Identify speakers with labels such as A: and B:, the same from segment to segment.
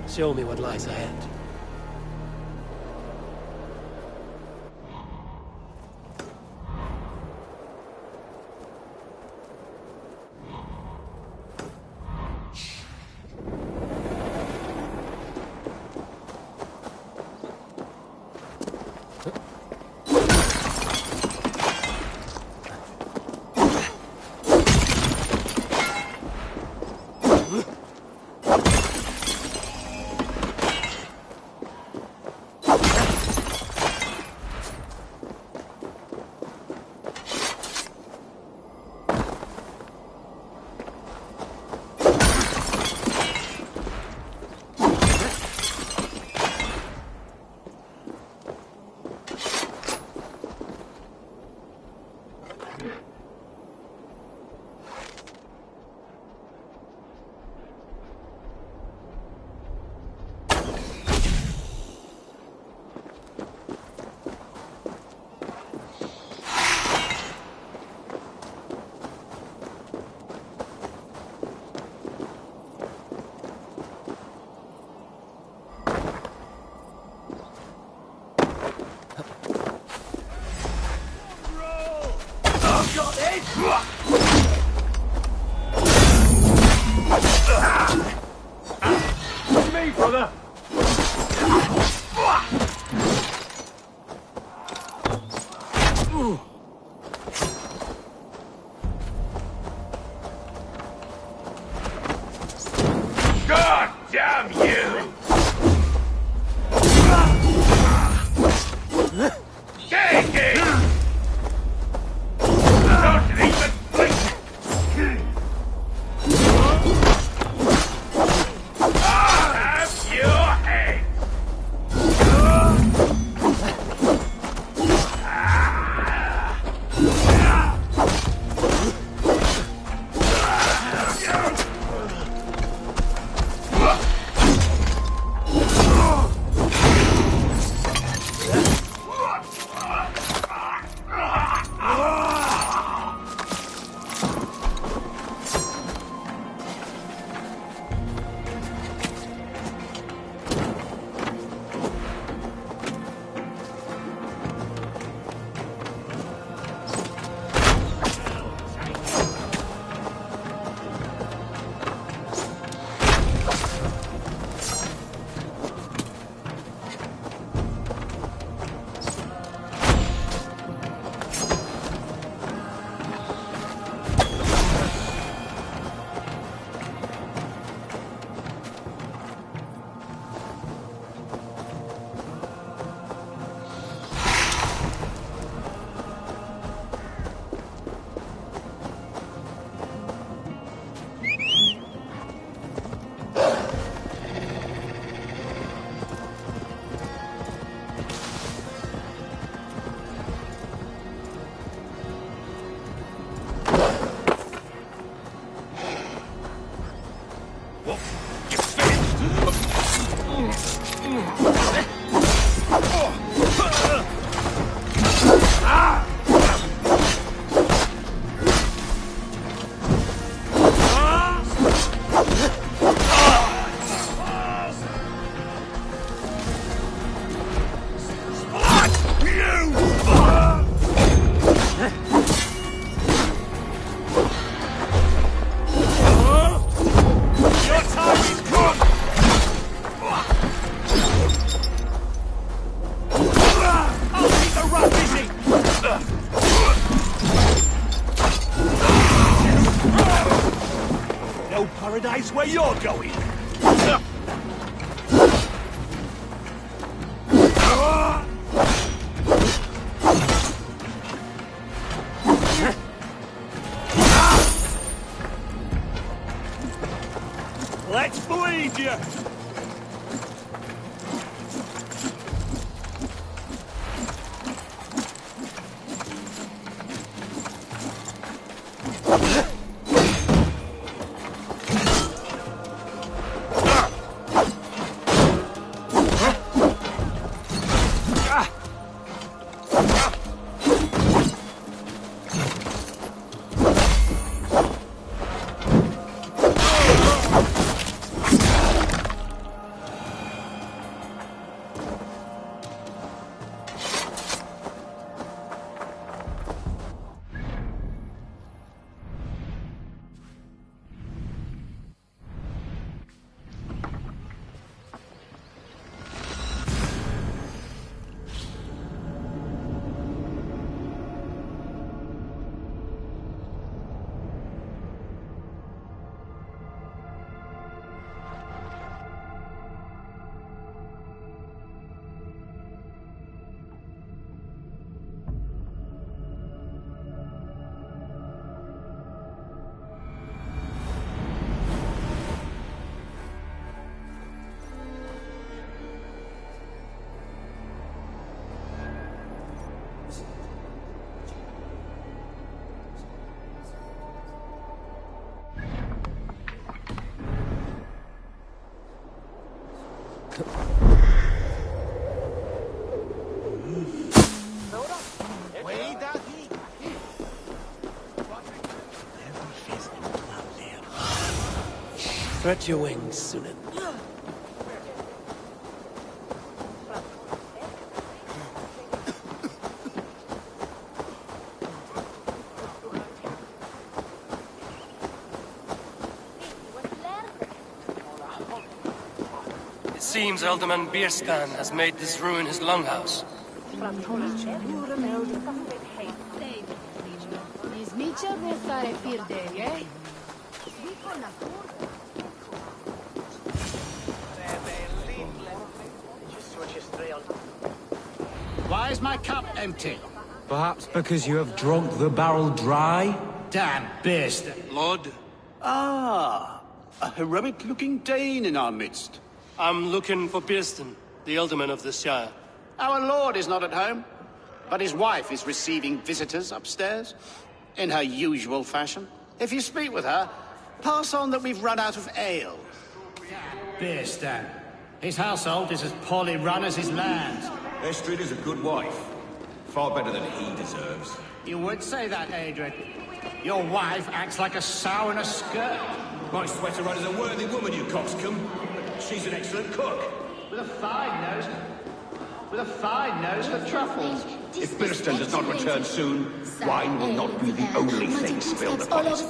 A: Show me what lies ahead.
B: Me, brother! God damn you! Take it! Don't even blink! I'll have you!
A: no paradise where you're going. Let's bleed you! Spread your wings, Sunan.
C: It seems Alderman Bierstan has made this ruin his longhouse.
D: Why is my cup empty?
E: Perhaps because you have drunk the barrel dry?
D: Damn beast.
C: Lord,
F: Ah, a heroic-looking Dane in our midst.
C: I'm looking for Bierstan, the Alderman of the Shire.
F: Our lord is not at home, but his wife is receiving visitors upstairs, in her usual fashion. If you speak with her, pass on that we've run out of ale.
D: Beast. His household is as poorly run as his lands.
A: Estrid is a good wife. Far better than he deserves.
D: You would say that, Adrian. Your wife acts like a sow in a skirt.
A: My sweater run is a worthy woman, you coxcomb. She's an excellent cook.
D: With a fine nose. With a fine nose for truffles.
A: If Birston does not return soon, wine will not be the only thing spilled upon it.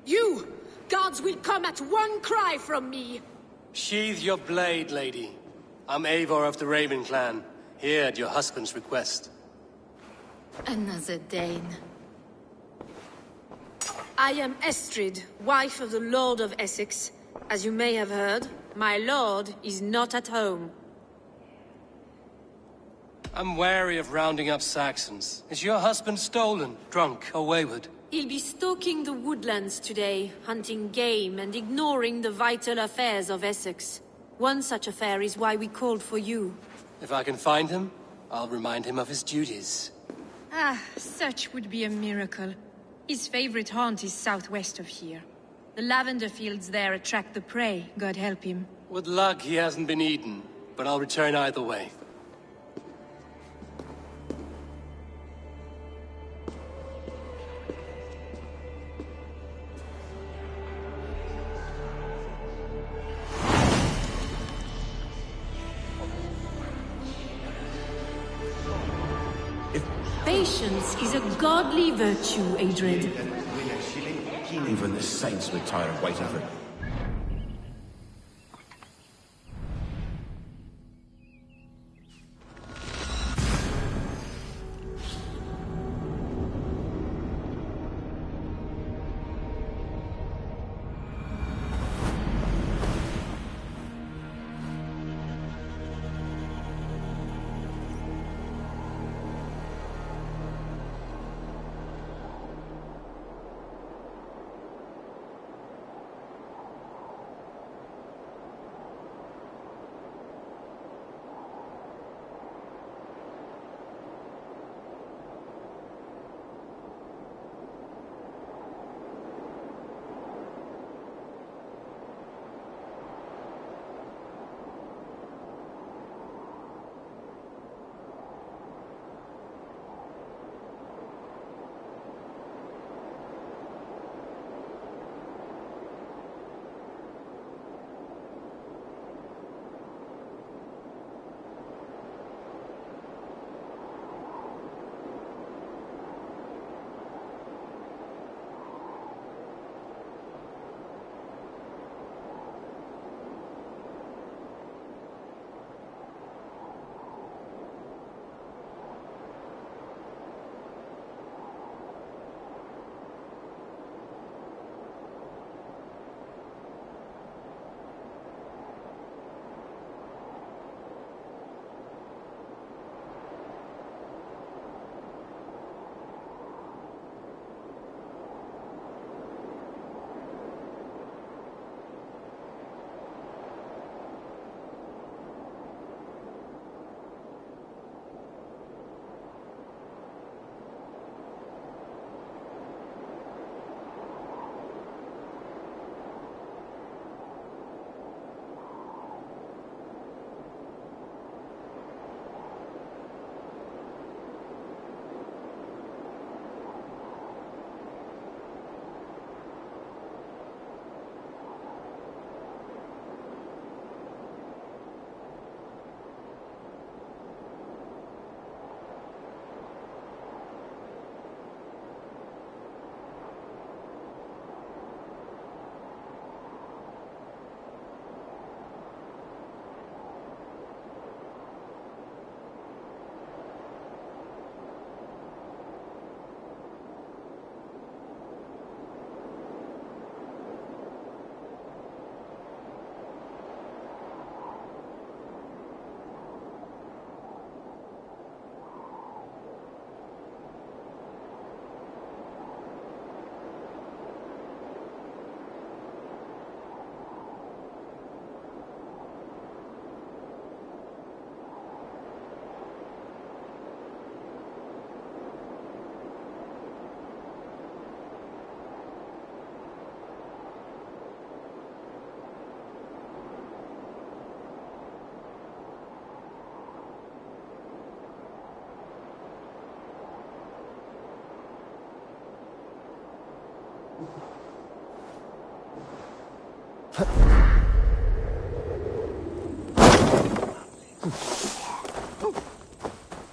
G: You! Guards will come at one cry from me!
C: Sheathe your blade, lady. I'm Eivor of the Raven clan, here at your husband's request.
G: Another Dane. I am Estrid, wife of the Lord of Essex. As you may have heard, my lord is not at home.
C: I'm wary of rounding up Saxons. Is your husband stolen, drunk, or wayward?
G: He'll be stalking the woodlands today, hunting game and ignoring the vital affairs of Essex. One such affair is why we called for you.
C: If I can find him, I'll remind him of his duties.
H: Ah, such would be a miracle. His favorite haunt is southwest of here. The lavender fields there attract the prey, God help him.
C: With luck, he hasn't been eaten, but I'll return either way.
G: Patience is a godly virtue, Adred.
A: Even the saints would tire of waiting for...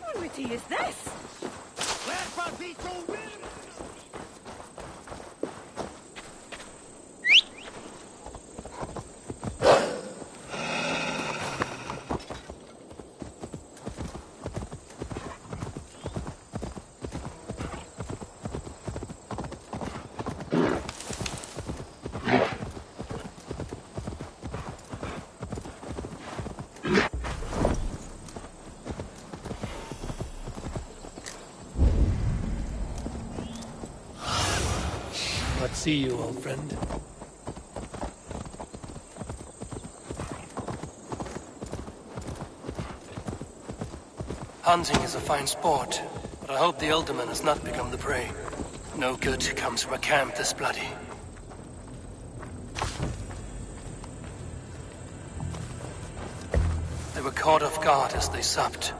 I: What witty is this?
C: See you, old friend. Hunting is a fine sport, but I hope the Alderman has not become the prey. No good comes from a camp this bloody. They were caught off guard as they supped.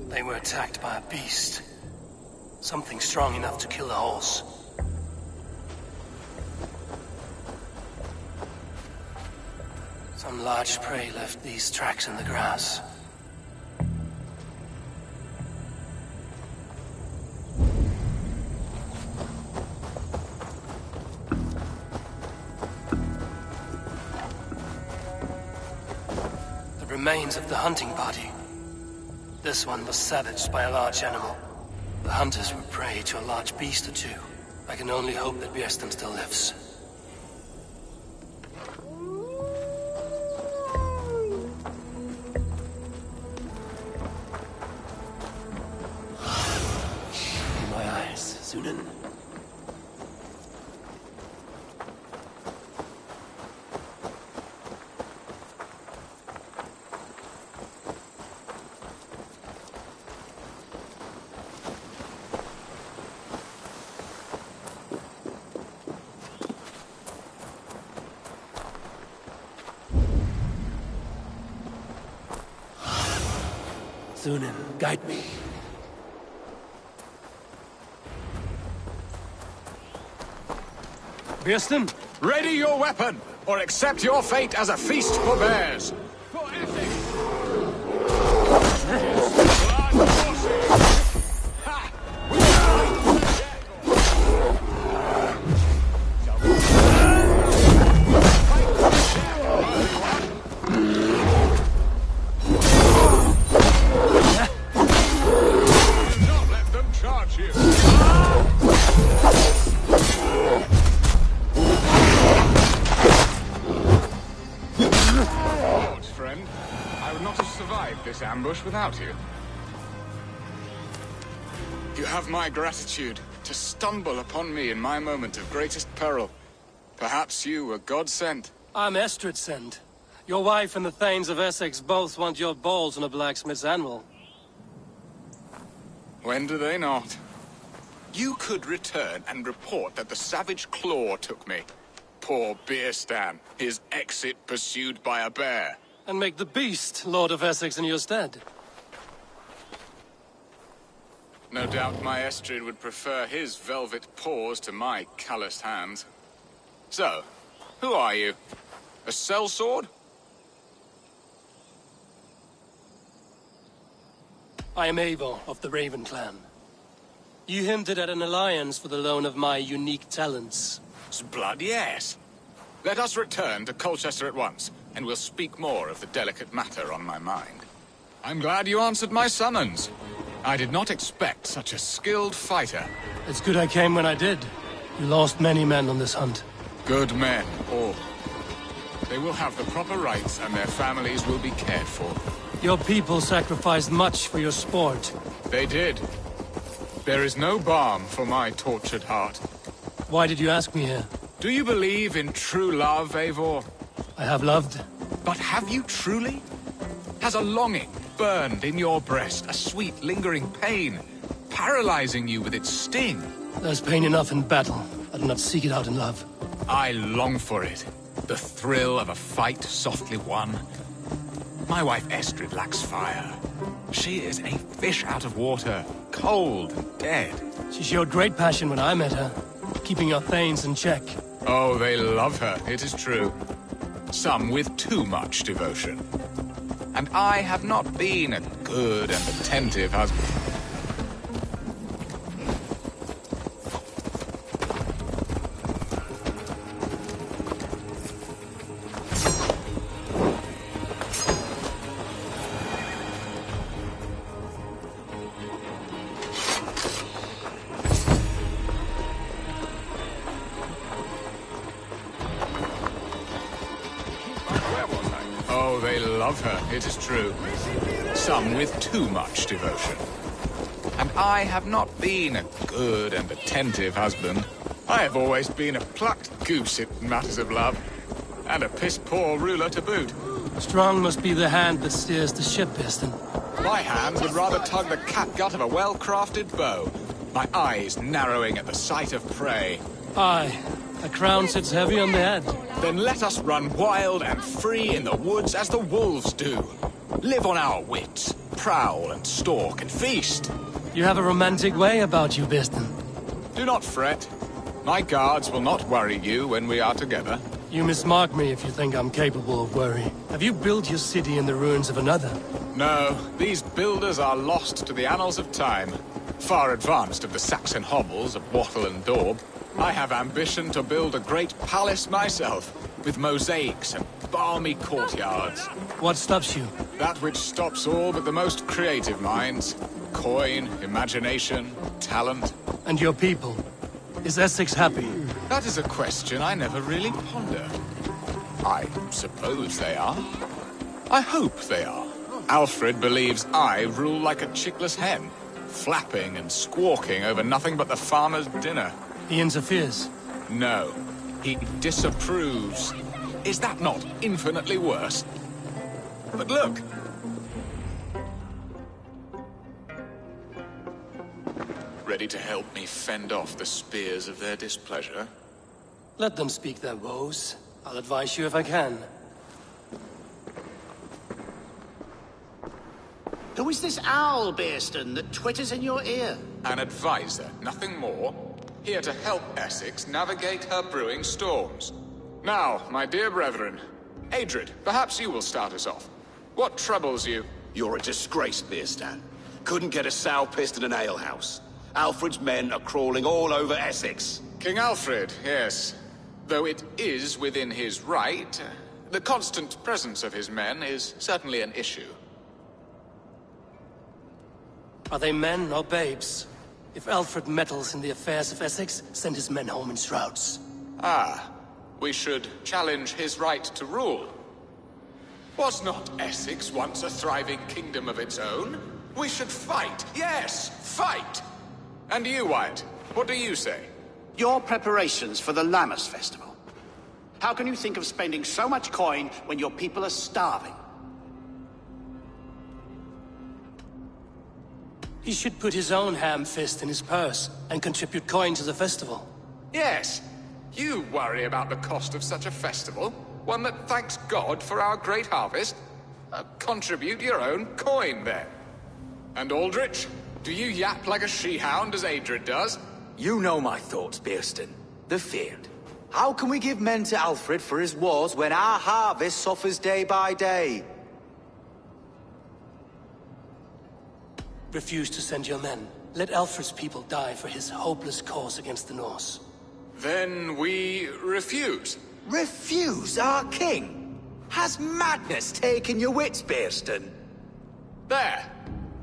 C: They were attacked by a beast. Something strong enough to kill a horse. Some large prey left these tracks in the grass. The remains of the hunting party. This one was savaged by a large animal. The hunters were prey to a large beast or two. I can only hope that Björsten still lives. In my eyes, Sunan. Sunan, guide me.
A: Björsten, ready your weapon, or accept your fate as a feast for bears. For Essex! Blood horses! Ha! Don't let them charge you! Friend, I would not have survived this ambush without you. You have my gratitude to stumble upon me in my moment of greatest peril. Perhaps you were God-sent.
C: I'm Estrid sent. Your wife and the Thanes of Essex both want your balls on a blacksmith's anvil.
A: When do they not? You could return and report that the savage Claw took me. Poor Björsten, his exit pursued by a bear.
C: And make the beast Lord of Essex in your stead.
A: No doubt my Estrid would prefer his velvet paws to my calloused hands. So, who are you? A sellsword?
C: I am Eivor of the Raven clan. You hinted at an alliance for the loan of my unique talents.
A: Blood, yes. Let us return to Colchester at once, and we'll speak more of the delicate matter on my mind. I'm glad you answered my summons. I did not expect such a skilled fighter.
C: It's good I came when I did. You lost many men on this hunt.
A: Good men, all. They will have the proper rights, and their families will be cared for.
C: Your people sacrificed much for your sport.
A: They did. There is no balm for my tortured heart.
C: Why did you ask me here?
A: Do you believe in true love, Eivor?
C: I have loved.
A: But have you truly? Has a longing, burned in your breast, a sweet, lingering pain, paralyzing you with its sting.
C: There's pain enough in battle. I do not seek it out in love.
A: I long for it. The thrill of a fight softly won. My wife Estrid lacks fire. She is a fish out of water, cold and dead.
C: She showed great passion when I met her, keeping our thanes in check.
A: Oh, they love her, it is true. Some with too much devotion. And I have not been a good and attentive husband. Oh, they love her, it is true. Some with too much devotion. And I have not been a good and attentive husband. I have always been a plucked goose in matters of love. And a piss-poor ruler to boot.
C: Strong must be the hand that steers the ship, Biston.
A: My hand would rather tug the catgut of a well-crafted bow. My eyes narrowing at the sight of prey.
C: Aye, a crown sits heavy on the head.
A: Then let us run wild and free in the woods as the wolves do. Live on our wits, prowl and stalk and feast.
C: You have a romantic way about you, Biston.
A: Do not fret. My guards will not worry you when we are together.
C: You mismark me if you think I'm capable of worry. Have you built your city in the ruins of another?
A: No, these builders are lost to the annals of time. Far advanced of the Saxon hovels of Wattle and Daub. I have ambition to build a great palace myself, with mosaics and balmy courtyards.
C: What stops you?
A: That which stops all but the most creative minds. Coin, imagination, talent.
C: And your people? Is Essex happy?
A: That is a question I never really pondered. I suppose they are. I hope they are. Alfred believes I rule like a chickless hen, flapping and squawking over nothing but the farmer's dinner.
C: He interferes?
A: No, he disapproves. Is that not infinitely worse? But look! Ready to help me fend off the spears of their displeasure?
C: Let them speak their woes. I'll advise you if I can.
F: Who is this owl, Bearston, that twitters in your ear?
A: An advisor, nothing more. Here to help Essex navigate her brewing storms. Now, my dear brethren, Adrid, perhaps you will start us off. What troubles you?
I: You're a disgrace, Bearstan. Couldn't get a sow pissed in an alehouse. Alfred's men are crawling all over Essex.
A: King Alfred, yes. Though it is within his right, the constant presence of his men is certainly an issue.
C: Are they men or babes? If Alfred meddles in the affairs of Essex, send his men home in shrouds.
A: Ah, we should challenge his right to rule. Was not Essex once a thriving kingdom of its own? We should fight, yes, fight! And you, Wyatt, what do you say?
F: Your preparations for the Lammas festival. How can you think of spending so much coin when your people are starving?
C: He should put his own ham fist in his purse and contribute coin to the festival.
A: Yes, you worry about the cost of such a festival, one that thanks God for our great harvest. Contribute your own coin, then. And Aldrich, do you yap like a she-hound as Adrid does?
E: You know my thoughts, Bearston. The feared. How can we give men to Alfred for his wars when our harvest suffers day by day?
C: Refuse to send your men. Let Alfred's people die for his hopeless cause against the Norse.
A: Then we refuse.
E: Refuse our king? Has madness taken your wits, Bearston?
A: There.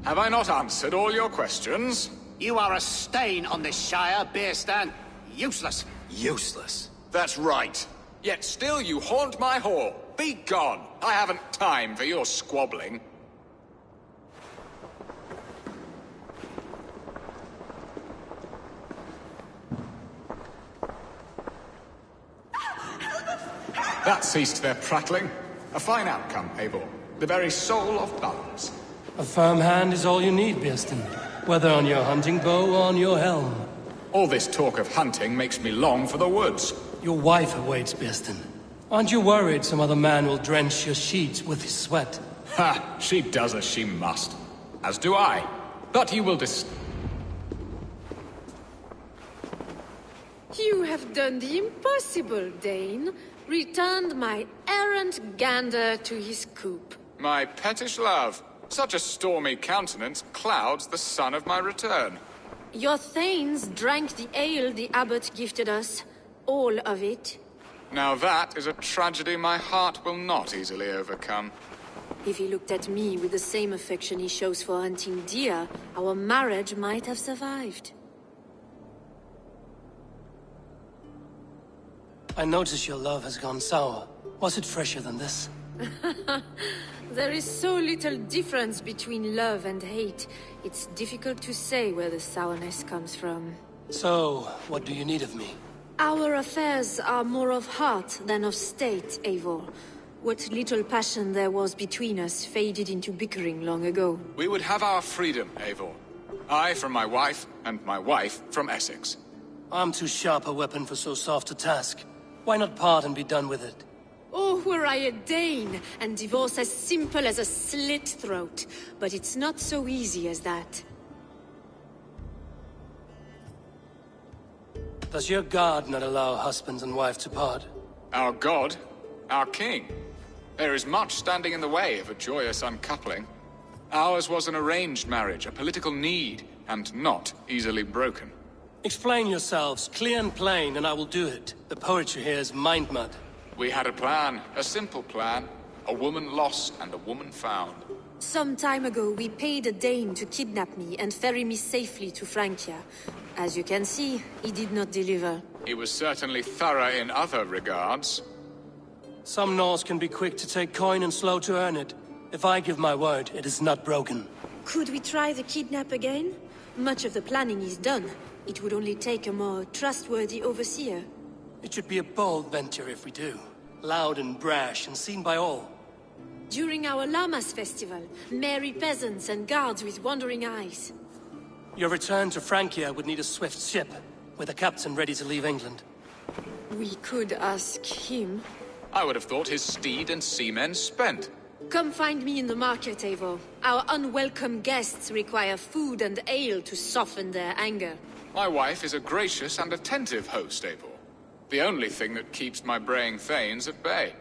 A: Have I not answered all your questions?
F: You are a stain on this shire, Bearstan. Useless.
E: Useless.
I: That's right.
A: Yet still you haunt my hall. Be gone. I haven't time for your squabbling. That ceased their prattling. A fine outcome, Eivor. The very soul of balance.
C: A firm hand is all you need, Beeston. Whether on your hunting bow or on your helm.
A: All this talk of hunting makes me long for the woods.
C: Your wife awaits, Beeston. Aren't you worried some other man will drench your sheets with his sweat?
A: Ha! She does as she must. As do I. But you will
G: You have done the impossible, Dane. Returned my errant gander to his coop.
A: My pettish love. Such a stormy countenance clouds the sun of my return.
G: Your thanes drank the ale the abbot gifted us. All of it.
A: Now that is a tragedy my heart will not easily overcome.
G: If he looked at me with the same affection he shows for hunting deer, our marriage might have survived.
C: I notice your love has gone sour. Was it fresher than this?
G: There is so little difference between love and hate. It's difficult to say where the sourness comes from.
C: So, what do you need of me?
G: Our affairs are more of heart than of state, Eivor. What little passion there was between us faded into bickering long ago.
A: We would have our freedom, Eivor. I from my wife, and my wife from Essex.
C: I'm too sharp a weapon for so soft a task. Why not part and be done with it?
G: Oh, were I a Dane, and divorce as simple as a slit throat. But it's not so easy as that.
C: Does your god not allow husbands and wife to part?
A: Our god? Our king? There is much standing in the way of a joyous uncoupling. Ours was an arranged marriage, a political need, and not easily broken.
C: Explain yourselves, clear and plain, and I will do it. The poetry here is mind mud.
A: We had a plan, a simple plan. A woman lost and a woman found.
G: Some time ago, we paid a Dane to kidnap me and ferry me safely to Francia. As you can see, he did not deliver.
A: He was certainly thorough in other regards.
C: Some Norse can be quick to take coin and slow to earn it. If I give my word, it is not broken.
G: Could we try the kidnap again? Much of the planning is done. It would only take a more trustworthy overseer.
C: It should be a bold venture if we do. Loud and brash and seen by all.
G: During our Llamas festival, merry peasants and guards with wandering eyes.
C: Your return to Francia would need a swift ship, with a captain ready to leave England.
G: We could ask him.
A: I would have thought his steed and seamen spent.
G: Come find me in the market, Eivor. Our unwelcome guests require food and ale to soften their anger.
A: My wife is a gracious and attentive host, Eivor. The only thing that keeps my braying thanes at bay.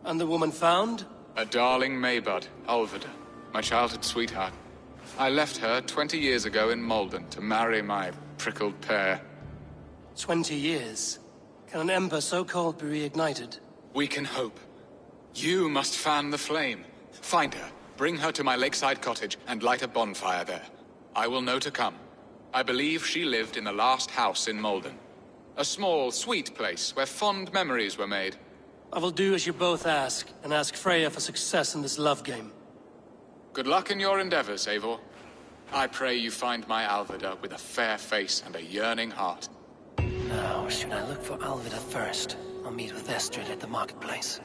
C: And the woman found?
A: A darling Maybud, Ulvida, my childhood sweetheart. I left her 20 years ago in Malden to marry my prickled pear.
C: 20 years? Can an ember so cold be reignited?
A: We can hope. You must fan the flame. Find her, bring her to my lakeside cottage, and light a bonfire there. I will know to come. I believe she lived in the last house in Malden. A small, sweet place where fond memories were made.
C: I will do as you both ask, and ask Freya for success in this love game.
A: Good luck in your endeavors, Eivor. I pray you find my Alvida with a fair face and a yearning heart.
C: Now, should I look for Alvida first? I'll meet with Estrid at the marketplace.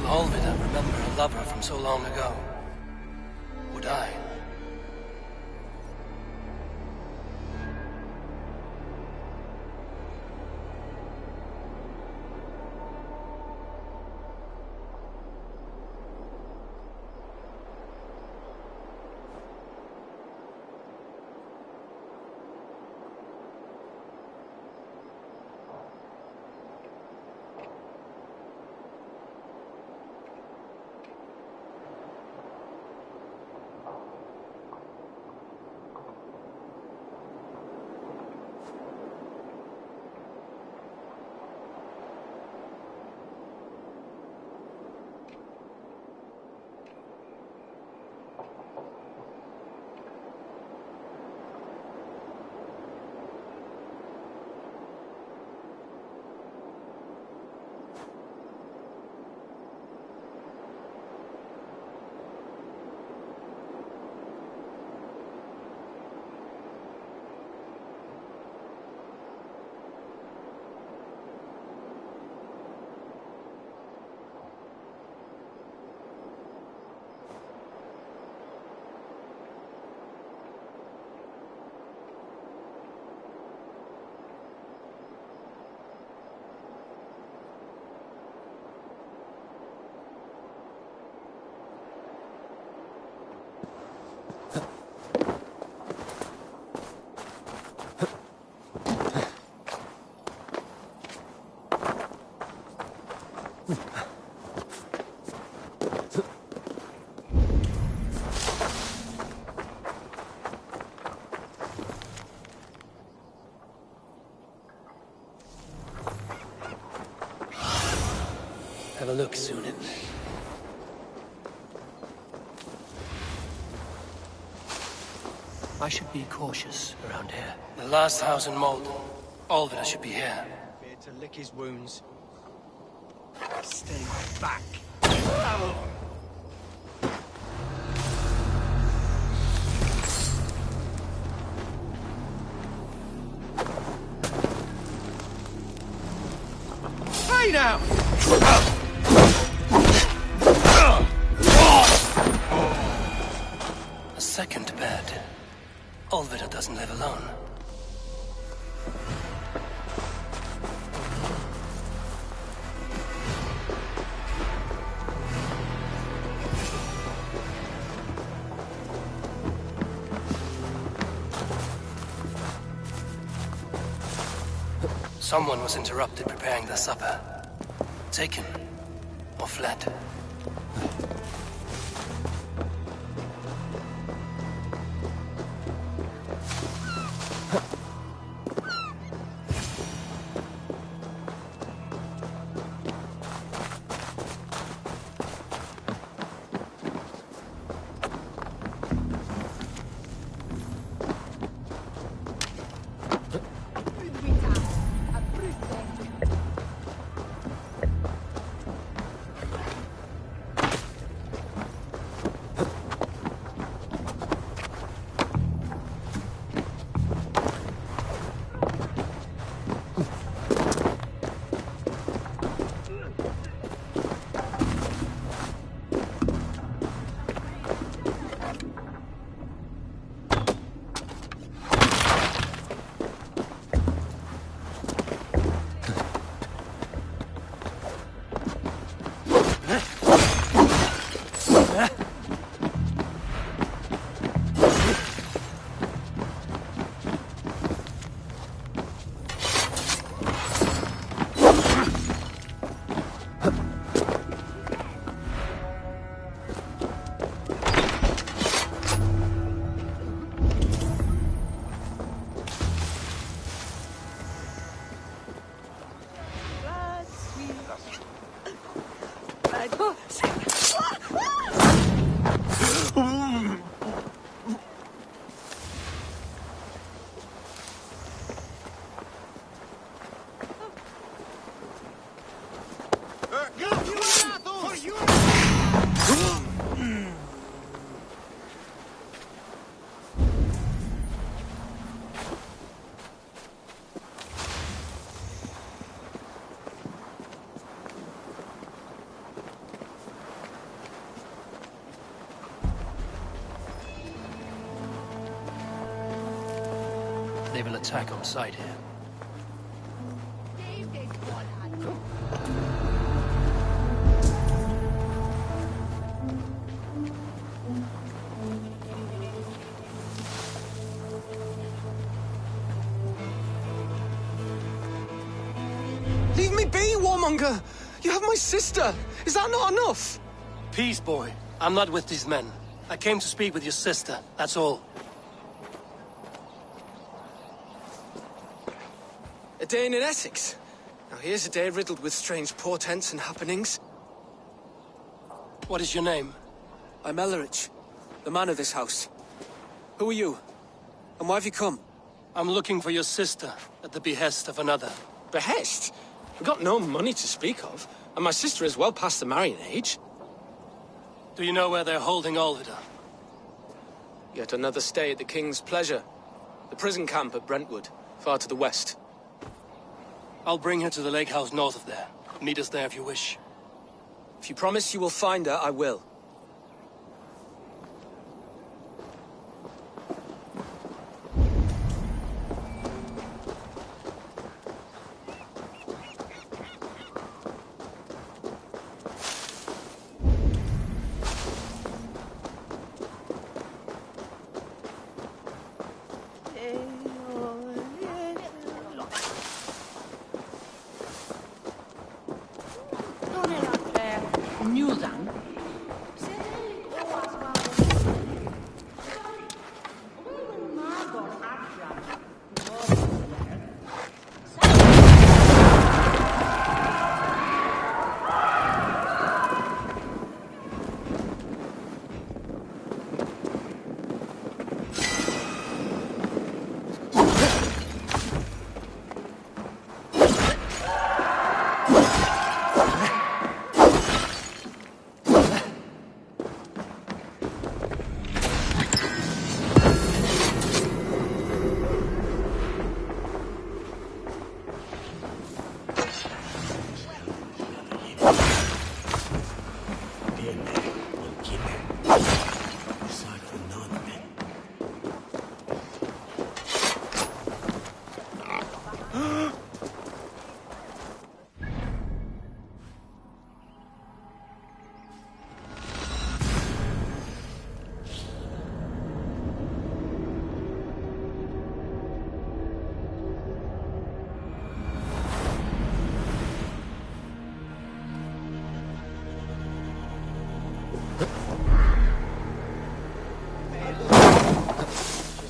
C: Alvida remember a lover from so long ago. Would I? Have a look, Sunan. I should be cautious around here. The last house in Malden. Alvida should be here.
J: Here to lick his wounds. Stay back. Hey now!
C: A second bed. Alvida doesn't live alone. Someone was interrupted preparing their supper. Taken or fled. They will attack on sight here.
J: Leave me be, warmonger! You have my sister! Is that not enough?
C: Peace, boy. I'm not with these men. I came to speak with your sister, that's all.
J: A day in Essex. Now here's a day riddled with strange portents and happenings.
C: What is your name?
J: I'm Ellerich, the man of this house. Who are you? And why have you come?
C: I'm looking for your sister at the behest of another.
J: Behest? We've got no money to speak of, and my sister is well past the marrying age.
C: Do you know where they're holding Alvida?
J: Yet another stay at the King's pleasure. The prison camp at Brentwood, far to the west.
C: I'll bring her to the lake house north of there. Meet us there if you wish.
J: If you promise you will find her, I will.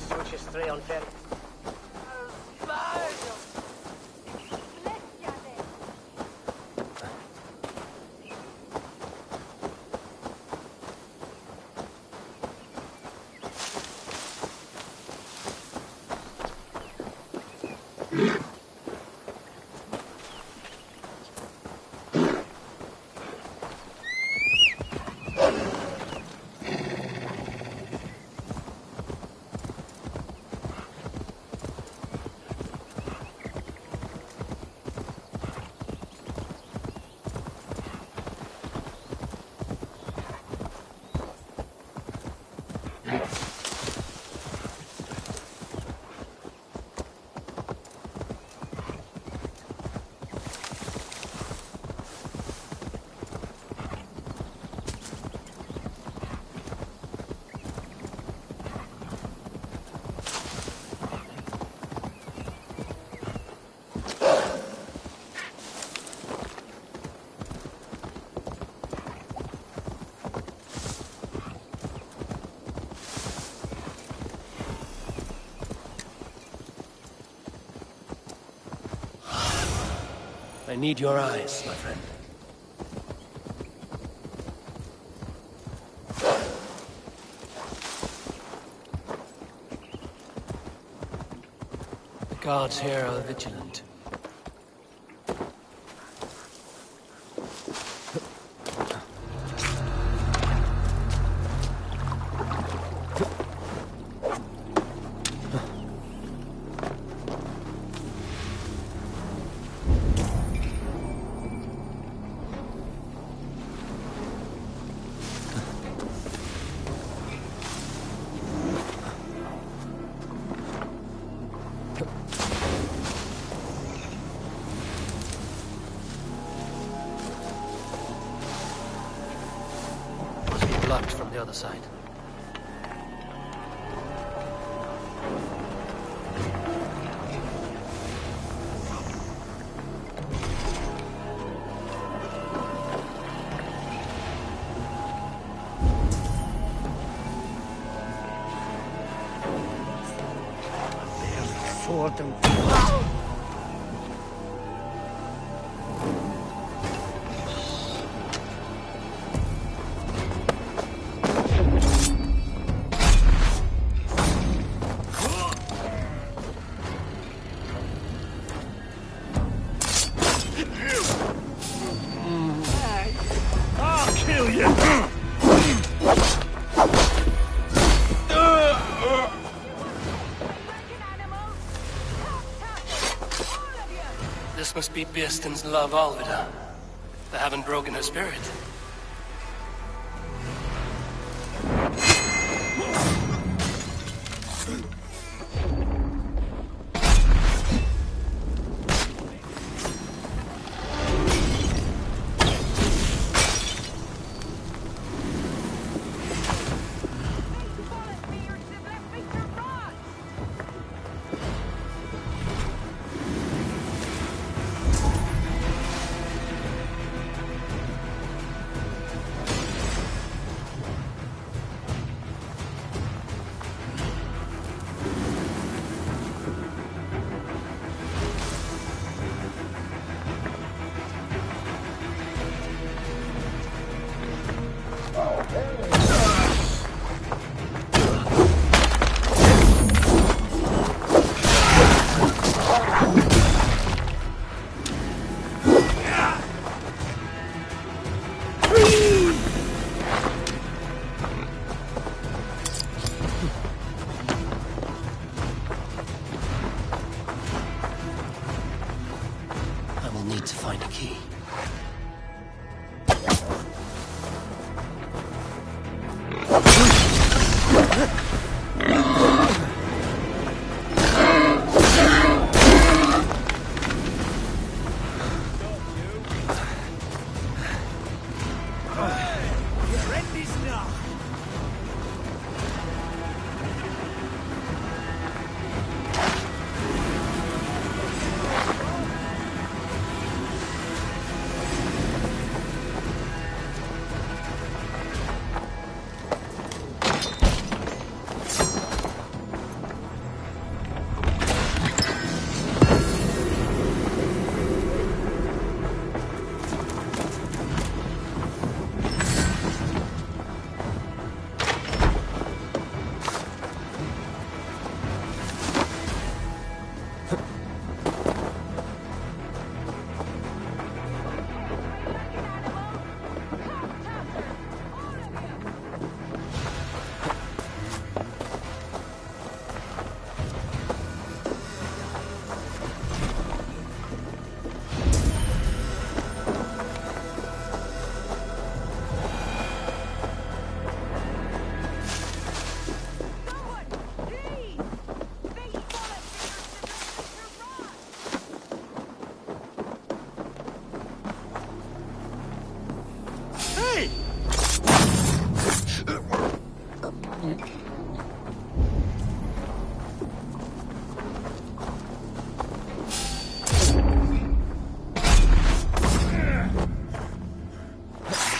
K: Switches 3 on ferry.
C: I need your eyes, my friend. The guards here are vigilant. Blocked from the other side.
K: Sword and...
B: I'll kill you!
C: This must be Birston's love, Alvida. They haven't broken her spirit. I will need to find a key.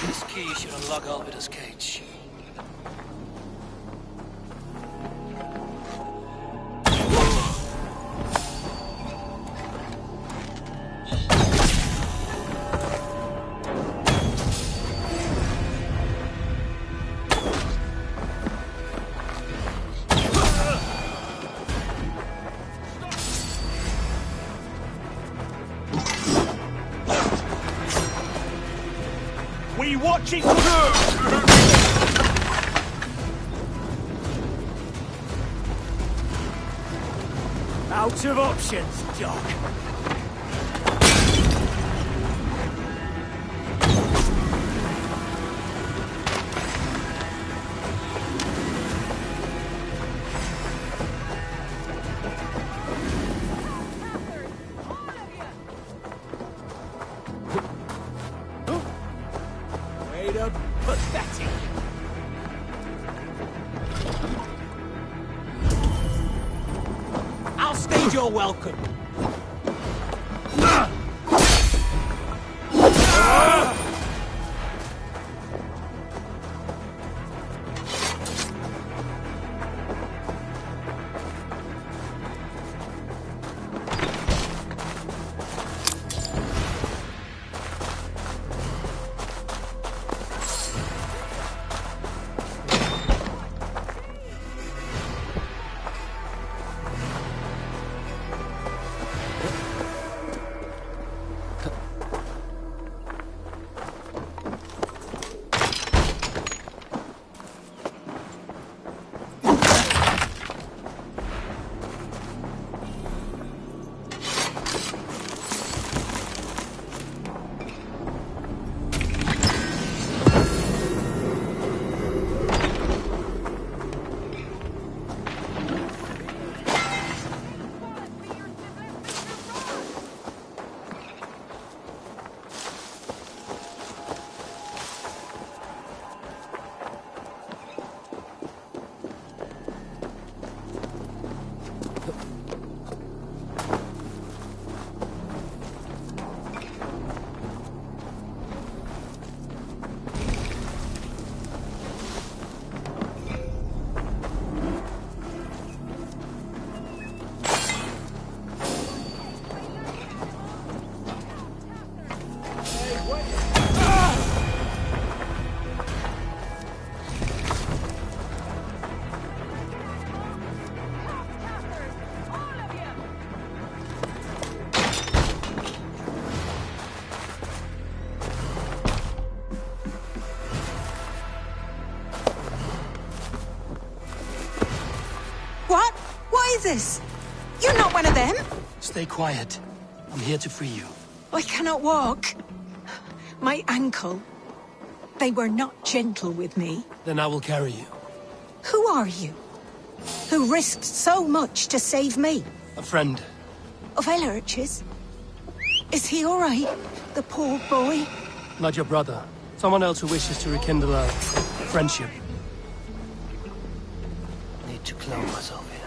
C: This key should unlock Alvida's cage.
B: We watching? Out of options, Doc. Wait up, pathetic. I'll stage your welcome.
L: What? What is this? You're not one of them?
C: Stay quiet. I'm here to free you.
L: I cannot walk. My ankle. They were not gentle with me.
C: Then I will carry you.
L: Who are you? Who risked so much to save me?
C: A friend.
L: Of Ellerch's? Is he all right? The poor boy?
C: Not your brother. Someone else who wishes to rekindle a friendship. I need to clone myself here.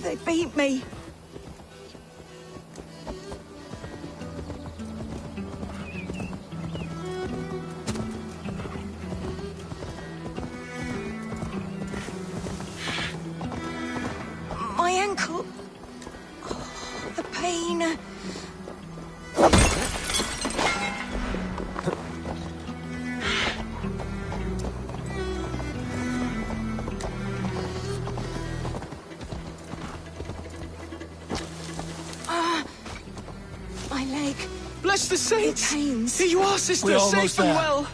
L: They beat me. My ankle. Oh, the pain. My leg.
J: Bless the saints!
L: It pains.
J: Here you are, sister,
C: We're
J: safe
C: almost
J: and
C: there.
J: well.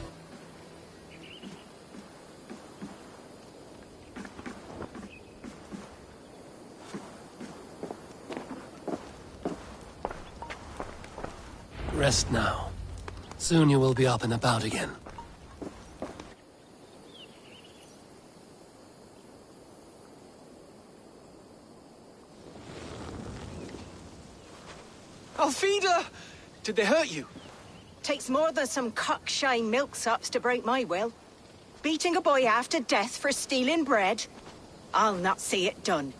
C: Rest now. Soon you will be up and about again.
J: Alfida! Did they hurt you?
L: Takes more than some cockshy milksops to break my will. Beating a boy half to death for stealing bread? I'll not see it done.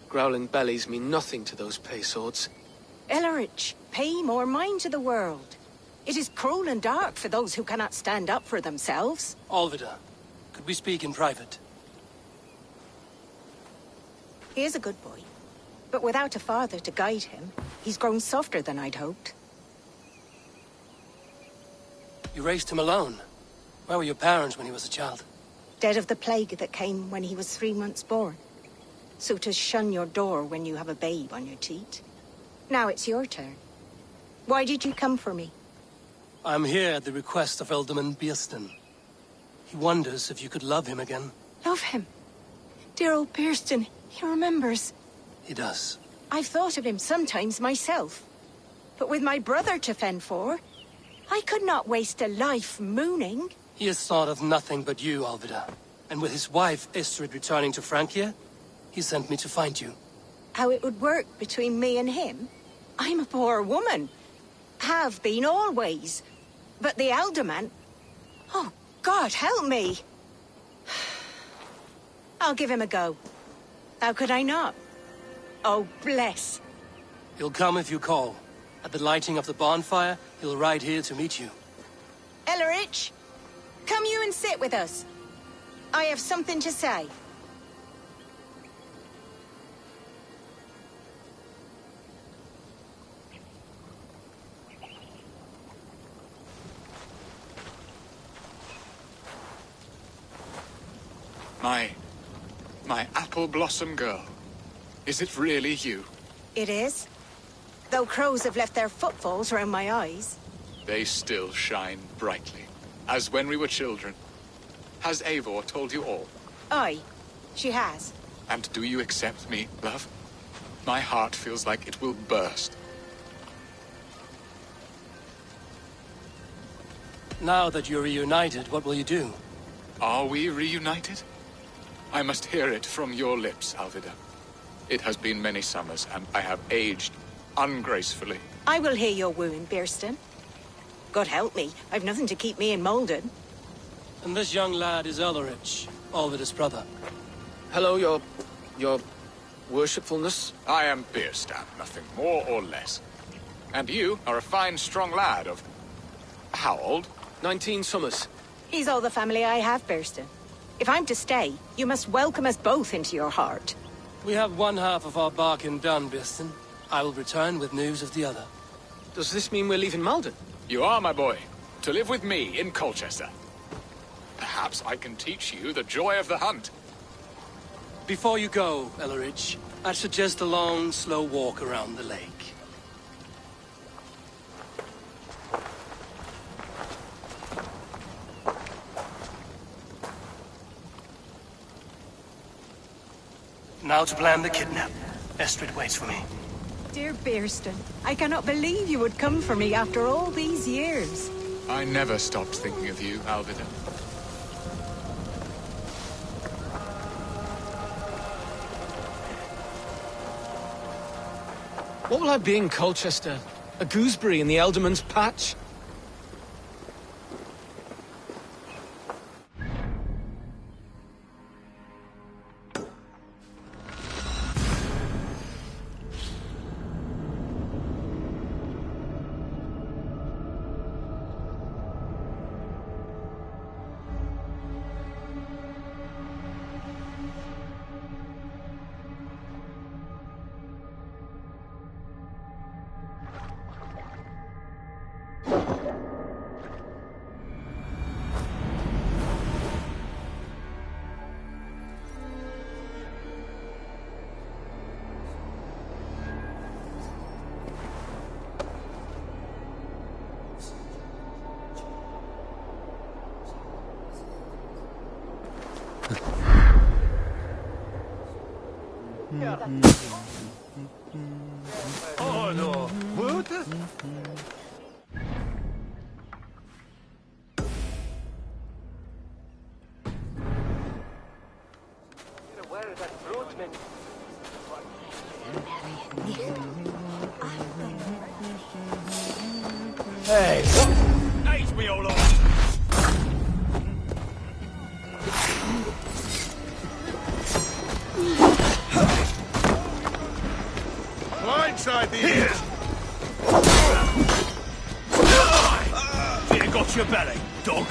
J: Growling bellies mean nothing to those pay swords.
L: Ellerich, pay more mind to the world. It is cruel and dark for those who cannot stand up for themselves.
C: Alvida, could we speak in private?
L: He is a good boy, but without a father to guide him, he's grown softer than I'd hoped.
C: You raised him alone. Where were your parents when he was a child?
L: Dead of the plague that came when he was 3 months born. So to shun your door when you have a babe on your teat. Now it's your turn. Why did you come for me?
C: I'm here at the request of Alderman Beerston. He wonders if you could love him again.
L: Love him? Dear old Beerston, he remembers.
C: He does.
L: I've thought of him sometimes myself. But with my brother to fend for, I could not waste a life mooning.
C: He has thought of nothing but you, Alvida. And with his wife, Istrid, returning to Francia, he sent me to find you.
L: How it would work between me and him? I'm a poor woman. Have been always. But the alderman... Oh, God, help me! I'll give him a go. How could I not? Oh, bless.
C: He'll come if you call. At the lighting of the bonfire, he'll ride here to meet you.
L: Ellerich, come you and sit with us. I have something to say.
A: My apple blossom girl. Is it really you?
L: It is. Though crows have left their footfalls around my eyes.
A: They still shine brightly, as when we were children. Has Eivor told you all?
L: Aye, she has.
A: And do you accept me, love? My heart feels like it will burst.
C: Now that you're reunited, what will you do?
A: Are we reunited? I must hear it from your lips, Alvida. It has been many summers, and I have aged ungracefully.
L: I will hear your wooing, Beerston. God help me, I've nothing to keep me in Malden.
C: And this young lad is Ellerich, Alvida's brother.
J: Hello, your worshipfulness.
A: I am Beerstan, nothing more or less. And you are a fine, strong lad of... how old?
J: 19 summers.
L: He's all the family I have, Beerston. If I'm to stay, you must welcome us both into your heart.
C: We have one half of our bargain done, Beerston. I will return with news of the other.
J: Does this mean we're leaving Malden?
A: You are, my boy, to live with me in Colchester. Perhaps I can teach you the joy of the hunt.
C: Before you go, Ellerich, I'd suggest a long, slow walk around the lake. Now to plan the kidnap. Estrid waits for me.
L: Dear Beerston, I cannot believe you would come for me after all these years.
A: I never stopped thinking of you, Alvida.
J: What will I be in Colchester? A gooseberry in the Elderman's patch?
B: Oh no! What? Hey, what? Age me all on.
M: Blindside the ears!
B: Fear got your belly, dog.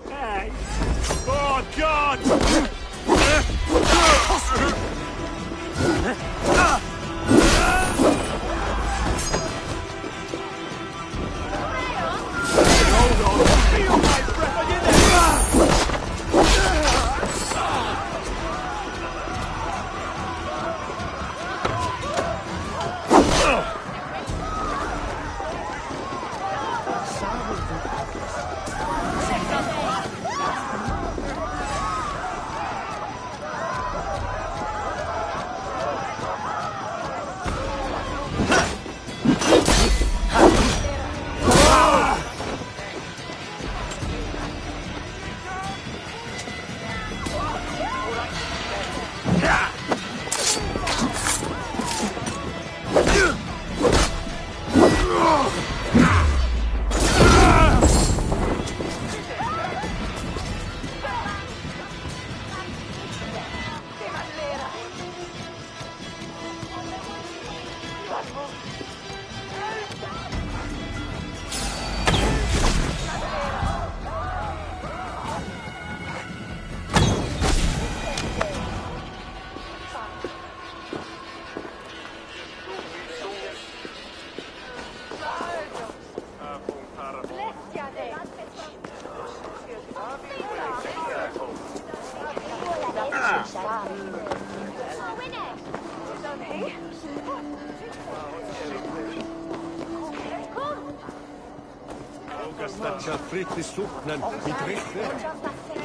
B: Hey! Oh, God!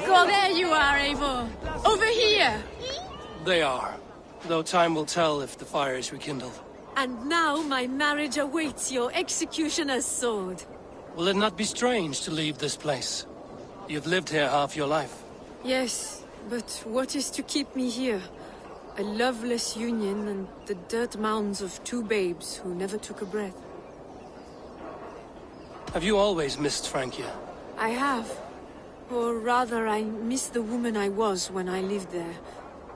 H: So there you are, Eivor. Over here.
C: They are. Though time will tell if the fire is rekindled.
G: And now my marriage awaits your executioner's sword.
C: Will it not be strange to leave this place? You've lived here half your life.
G: Yes, but what is to keep me here? A loveless union and the dirt mounds of two babes who never took a breath.
C: Have you always missed Francia?
G: I have. Or rather, I miss the woman I was when I lived there.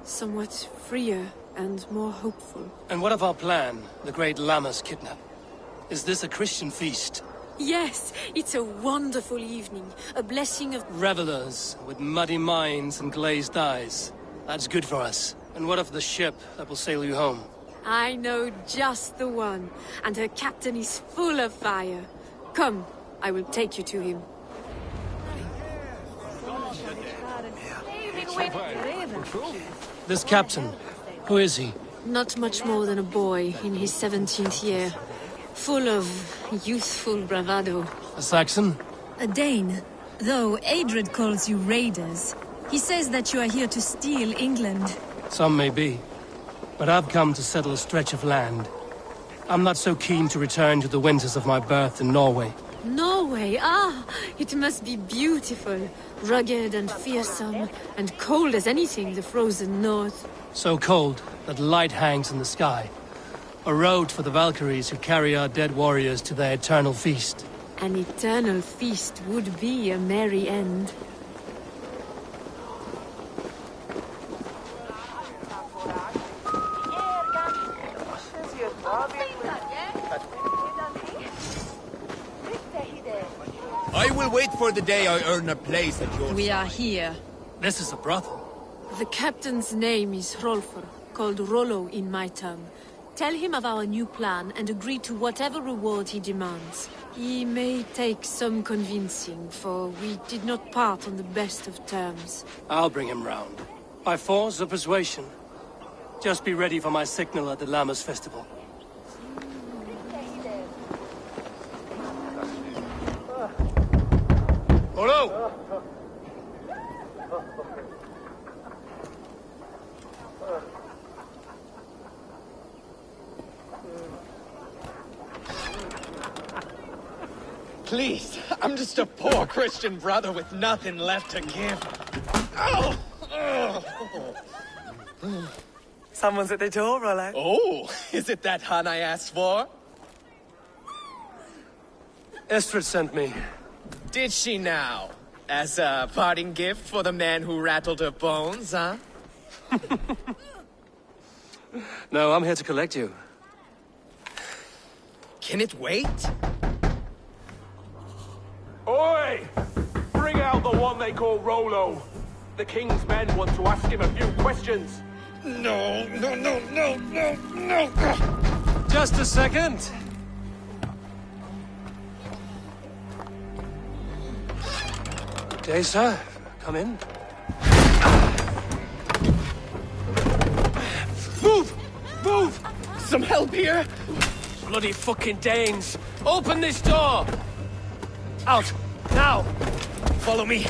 G: Somewhat freer and more hopeful.
C: And what of our plan, the great Lammas kidnap? Is this a Christian feast?
G: Yes, it's a wonderful evening. A blessing of...
C: Revelers with muddy minds and glazed eyes. That's good for us. And what of the ship that will sail you home?
G: I know just the one. And her captain is full of fire. Come, I will take you to him.
C: This captain, who is he?
G: Not much more than a boy in his 17th year. Full of youthful bravado.
C: A Saxon?
N: A Dane. Though Adred calls you raiders. He says that you are here to steal England.
C: Some may be. But I've come to settle a stretch of land. I'm not so keen to return to the winters of my birth in Norway.
G: Norway? Ah, it must be beautiful. Rugged and fearsome, and cold as anything the frozen north.
C: So cold that light hangs in the sky. A road for the Valkyries who carry our dead warriors to their eternal feast.
G: An eternal feast would be a merry end.
O: I will wait for the day I earn a place at your
N: We are
O: side.
N: here.
C: This is a brothel.
G: The captain's name is Hrolfr, called Rollo in my tongue. Tell him of our new plan and agree to whatever reward he demands. He may take some convincing, for we did not part on the best of terms.
C: I'll bring him round. By force or persuasion. Just be ready for my signal at the Lammas festival.
M: Hello!
P: Please, I'm just a poor Christian brother with nothing left to give. Oh!
Q: Someone's at the door, Rollo.
P: Oh, is it that hun I asked for?
C: Estrid sent me.
P: Did she now? As a parting gift for the man who rattled her bones, huh?
C: No, I'm here to collect you.
P: Can it wait?
R: Oi! Bring out the one they call Rollo. The king's men want to ask him a few questions.
P: No.
C: Just a second. Good day, sir. Come in.
P: Move! Move! Some help here!
C: Bloody fucking Danes! Open this door! Out! Now!
P: Follow me.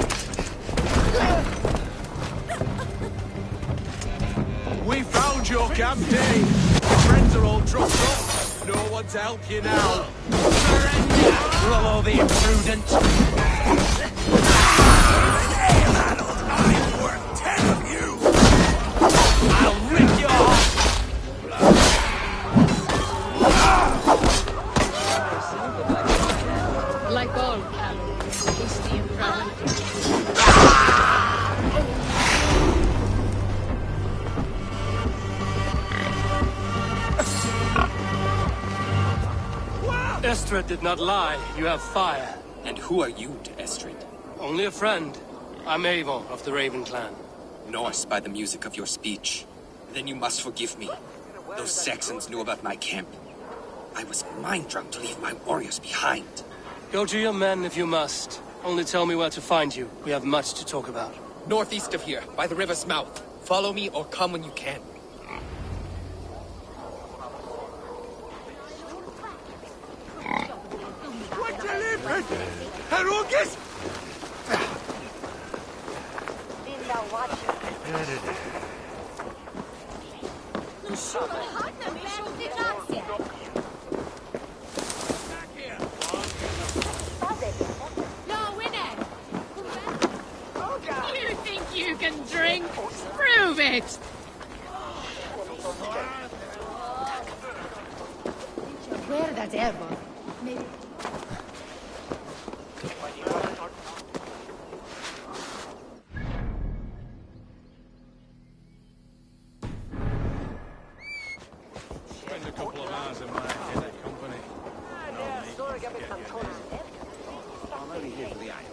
R: We found your camp, Dane. Friends are all dropped off. No one to help you now.
P: Surrender! Rollo the imprudent!
R: I'm worth 10 of you!
P: I'll rip your heart!
G: Like all cavalry, hasty and proud.
C: Estrid did not lie. You have fire.
S: And who are you to Estrid?
C: Only a friend. I'm Avon of the Raven clan.
S: Norse by the music of your speech. Then you must forgive me. Those Saxons knew about my camp. I was mind-drunk to leave my warriors behind.
C: Go to your men if you must. Only tell me where to find you. We have much to talk about.
P: Northeast of here, by the river's mouth. Follow me or come when you can.
R: What you living? Herugis?
H: You think you can drink? Prove it!
T: Where that ever?
R: Spend a couple of hours in my extended company. I'm only here for the eye.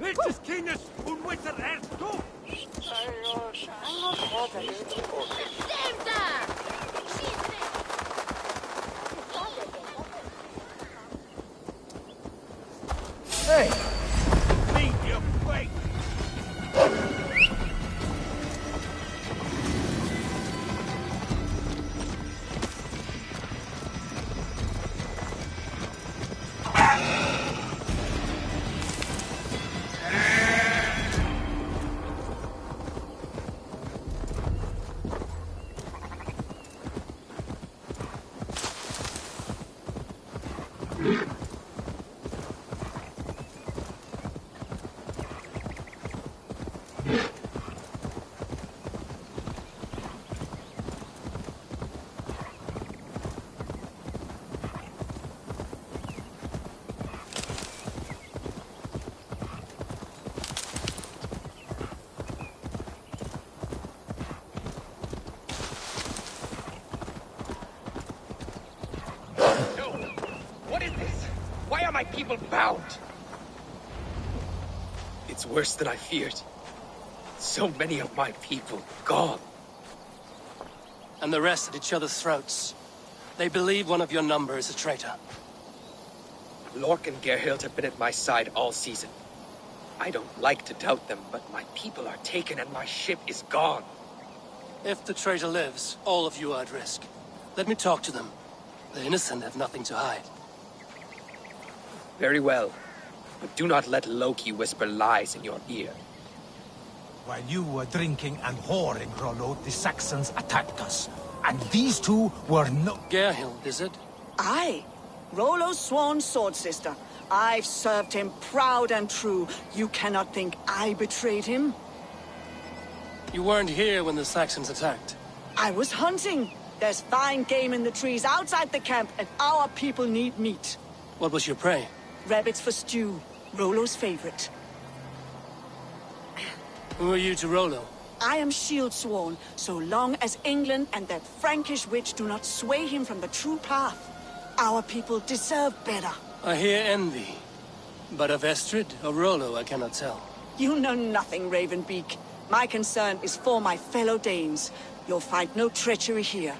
R: Lichtes Kindes und Witter erst du! Hey! Leave your fate!
S: people bound. It's worse than I feared. So many of my people gone.
C: And the rest at each other's throats. They believe one of your number is a traitor.
S: Lork and Gerhild have been at my side all season. I don't like to doubt them, but my people are taken and my ship is gone.
C: If the traitor lives, all of you are at risk. Let me talk to them. The innocent have nothing to hide.
S: Very well. But do not let Loki whisper lies in your ear.
U: While you were drinking and whoring, Rollo, the Saxons attacked us. And these two were no...
C: Gerhild, is it?
V: Aye. Rollo's sworn sword sister. I've served him proud and true. You cannot think I betrayed him.
C: You weren't here when the Saxons attacked.
V: I was hunting. There's fine game in the trees outside the camp, and our people need meat.
C: What was your prey?
V: Rabbits for stew. Rollo's favorite.
C: Who are you to Rollo?
V: I am shield sworn, so long as England and that Frankish witch do not sway him from the true path. Our people deserve better.
C: I hear envy. But of Estrid or Rollo, I cannot tell.
V: You know nothing, Ravenbeak. My concern is for my fellow Danes. You'll find no treachery here.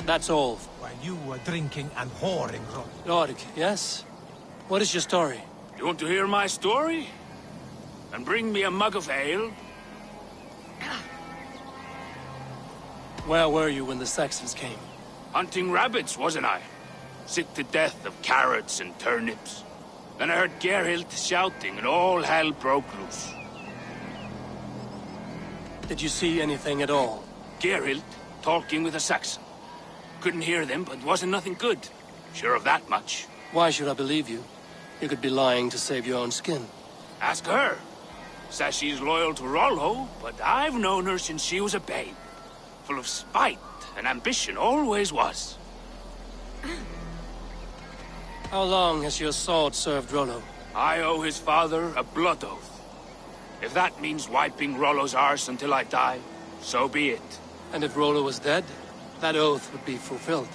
C: That's all.
U: While you were drinking and whoring,
C: Lord, yes? What is your story?
B: You want to hear my story? And bring me a mug of ale?
C: Where were you when the Saxons came?
B: Hunting rabbits, wasn't I? Sick to death of carrots and turnips. Then I heard Gerhild shouting and all hell broke loose.
C: Did you see anything at all?
B: Gerhild talking with a Saxon. Couldn't hear them, but wasn't nothing good. Sure of that much.
C: Why should I believe you? You could be lying to save your own skin.
B: Ask her. Says she's loyal to Rollo, but I've known her since she was a babe. Full of spite and ambition, always was.
C: How long has your sword served Rollo?
B: I owe his father a blood oath. If that means wiping Rollo's arse until I die, so be it.
C: And if Rollo was dead, that oath would be fulfilled.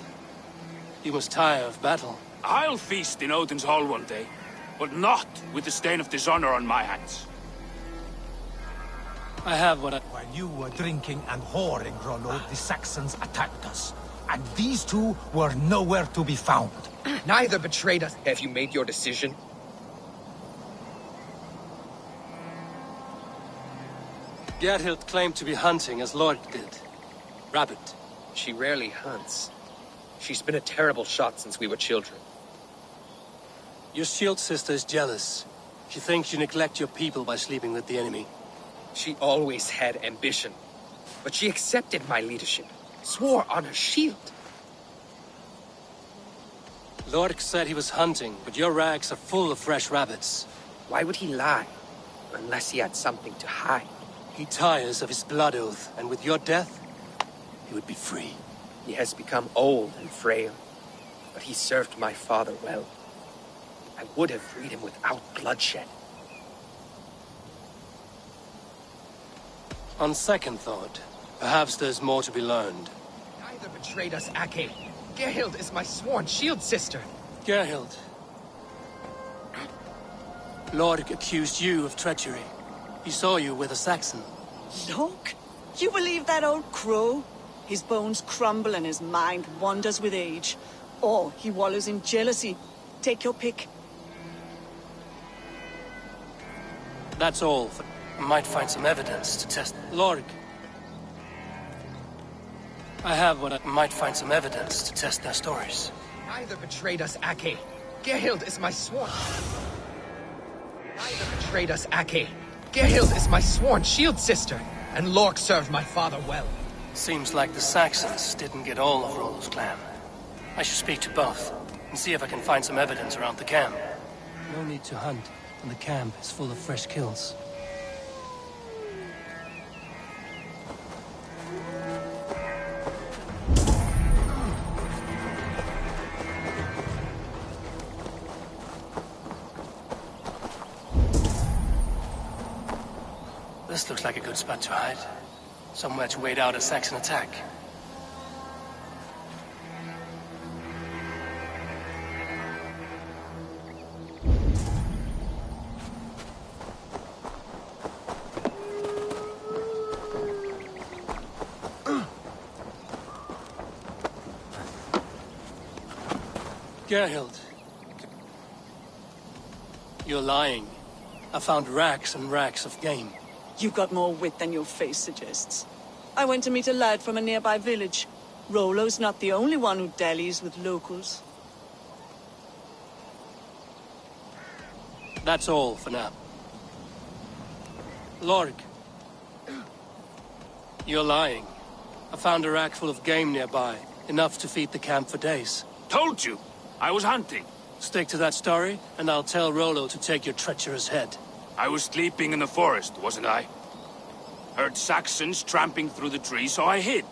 C: He must tire of battle.
B: I'll feast in Odin's hall one day, but not with the stain of dishonor on my hands.
C: I have what I...
U: While you were drinking and whoring, Rollo, the Saxons attacked us. And these two were nowhere to be found.
S: Neither betrayed us. Have you made your decision?
C: Gerhild claimed to be hunting as Lord did. Rabbit.
S: She rarely hunts. She's been a terrible shot since we were children.
C: Your shield sister is jealous. She thinks you neglect your people by sleeping with the enemy.
S: She always had ambition. But she accepted my leadership. Swore on her shield.
C: Lork said he was hunting, but your rags are full of fresh rabbits.
S: Why would he lie? Unless he had something to hide.
C: He tires of his blood oath, and with your death, he would be free.
S: He has become old and frail, but he served my father well. I would have freed him without bloodshed.
C: On second thought, perhaps there's more to be learned.
S: Neither betrayed us, Ake. Gerhild is my sworn shield sister.
C: Gerhild. Lork accused you of treachery. He saw you with a Saxon.
V: Look, you believe that old crow? His bones crumble and his mind wanders with age. Or he wallows in jealousy. Take your pick.
C: That's all. I might find some evidence to test. Lork. I have what I might find some evidence to test their stories.
S: Neither betrayed us, Ake. Gerhild is my sworn... Neither betrayed us, Ake. Gerhild is my sworn shield sister, and Lork served my father well.
C: Seems like the Saxons didn't get all of Rollo's clan. I should speak to both, and see if I can find some evidence around the camp. No need to hunt, and the camp is full of fresh kills. This looks like a good spot to hide. Somewhere to wait out a Saxon attack. Gerhild. You're lying. I found racks and racks of game.
V: You got more wit than your face suggests. I went to meet a lad from a nearby village. Rollo's not the only one who dallies with locals.
C: That's all for now. Lorg. You're lying. I found a rack full of game nearby. Enough to feed the camp for days.
B: Told you! I was hunting.
C: Stick to that story, and I'll tell Rollo to take your treacherous head.
B: I was sleeping in the forest, wasn't I? Heard Saxons tramping through the trees, so I hid.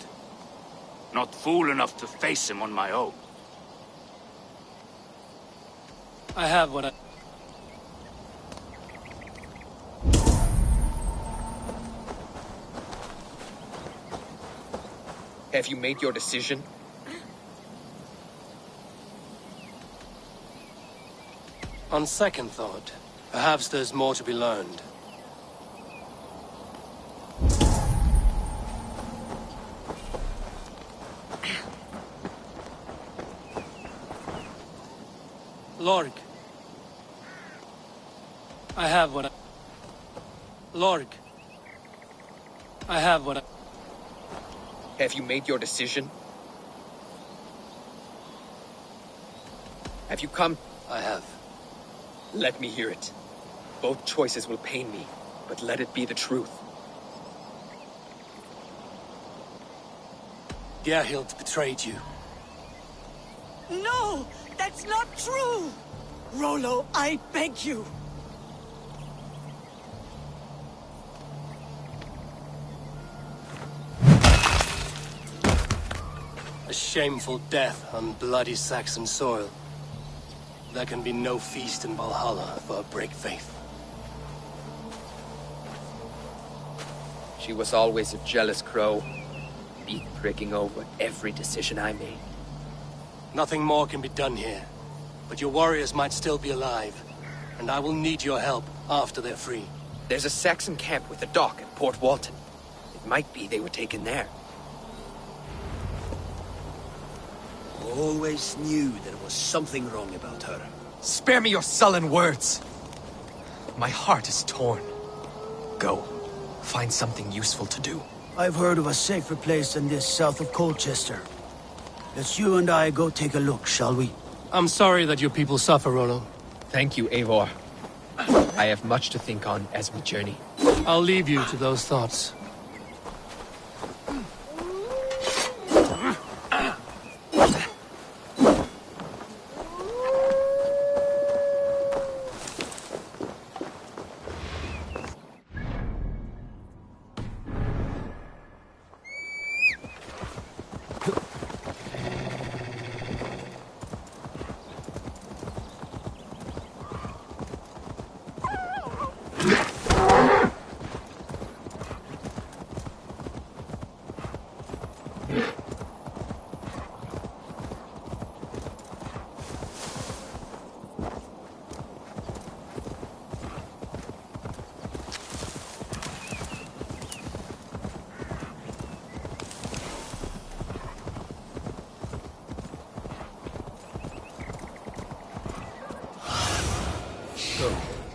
B: Not fool enough to face him on my own.
C: I have what I...
J: Have you made your decision?
C: On second thought, perhaps there's more to be learned. Lorg. I have what I... Lorg. I have what I...
J: Have you made your decision? Have you come?
C: I have.
J: Let me hear it. Both choices will pain me, but let it be the truth.
C: Gerhild betrayed you.
V: No! That's not true! Rollo, I beg you!
C: A shameful death on bloody Saxon soil. There can be no feast in Valhalla for a break faith.
J: She was always a jealous crow, beak pricking over every decision I made.
C: Nothing more can be done here, but your warriors might still be alive, and I will need your help after they're free.
J: There's a Saxon camp with a dock at Port Walton. It might be they were taken there.
D: Always knew there was something wrong about her.
F: Spare me your sullen words. My heart is torn. Go. Find something useful to do.
D: I've heard of a safer place than this south of Colchester. Let's you and I go take a look, shall we?
C: I'm sorry that your people suffer, Rollo.
J: Thank you, Eivor. I have much to think on as we journey.
C: I'll leave you to those thoughts.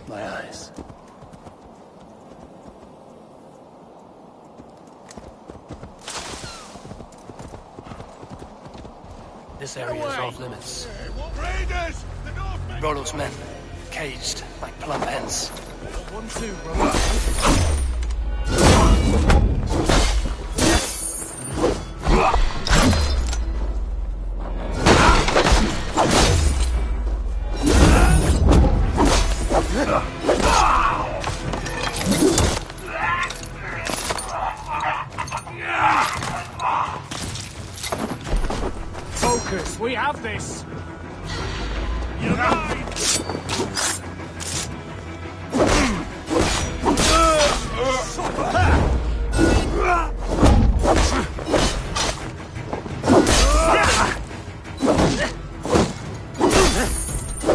C: My eyes. This area is off limits.
M: Raiders! The Northmen!
C: Rollo's men, caged like plump hens.
M: 1-2, brother.
B: Focus, we have this! You're right!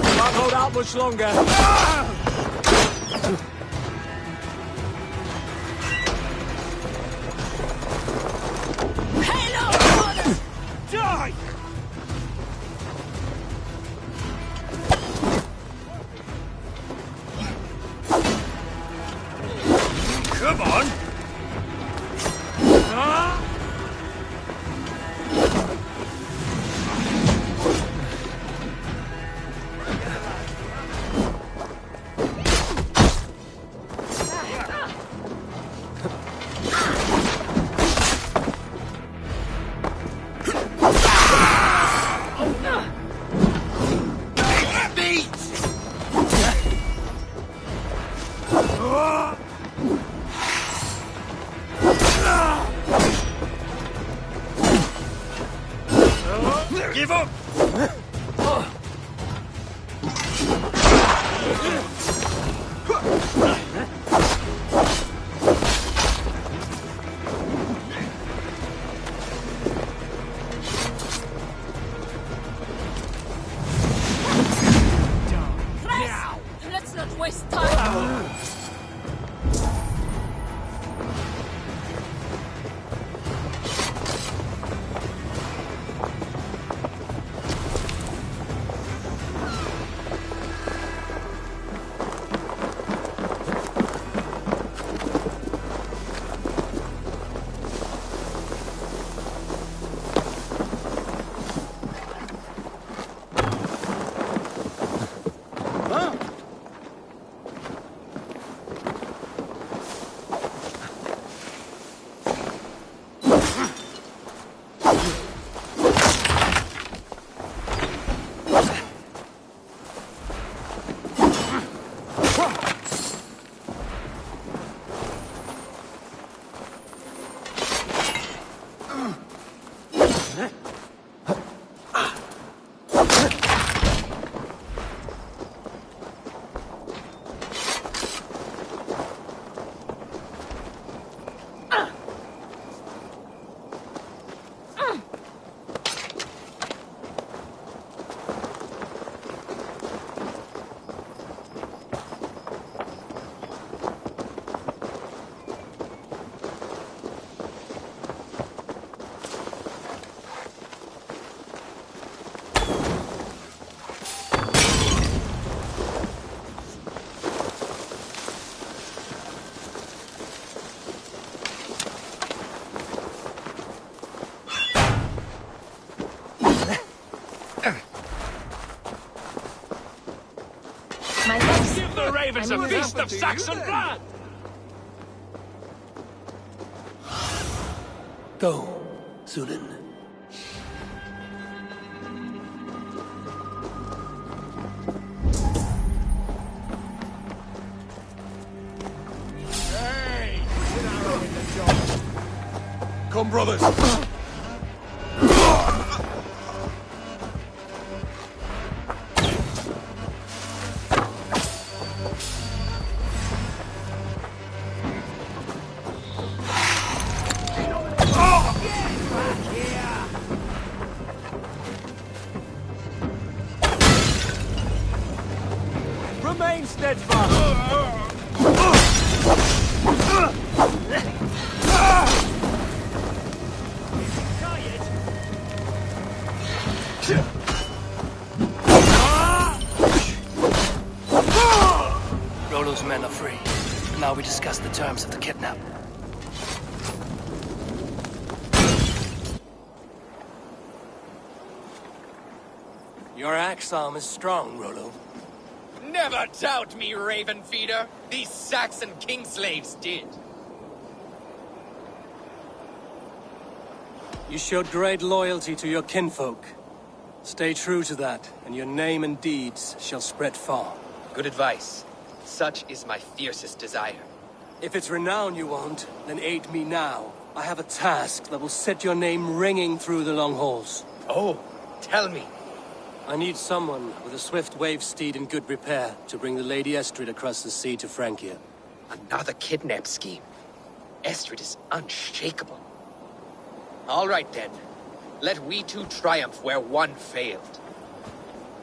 P: Can't hold out much longer.
B: Die! Come on! Give up!
G: Let's not waste time.
B: Give the ravens a feast of Saxon blood!
C: Go, Zulin.
M: Hey! Get out in the job.
R: Come, brothers.
M: Remain steadfast.
C: Rollo's men are free. Now we discuss the terms of the kidnap. Your axe arm is strong, Rollo.
F: Never doubt me, Raven Feeder. These Saxon king slaves did.
C: You showed great loyalty to your kinfolk. Stay true to that, and your name and deeds shall spread far.
F: Good advice. Such is my fiercest desire.
C: If it's renown you want, then aid me now. I have a task that will set your name ringing through the long halls.
F: Oh, tell me.
C: I need someone with a swift wave steed in good repair to bring the Lady Estrid across the sea to Francia.
F: Another kidnap scheme. Estrid is unshakable. All right then. Let we two triumph where one failed.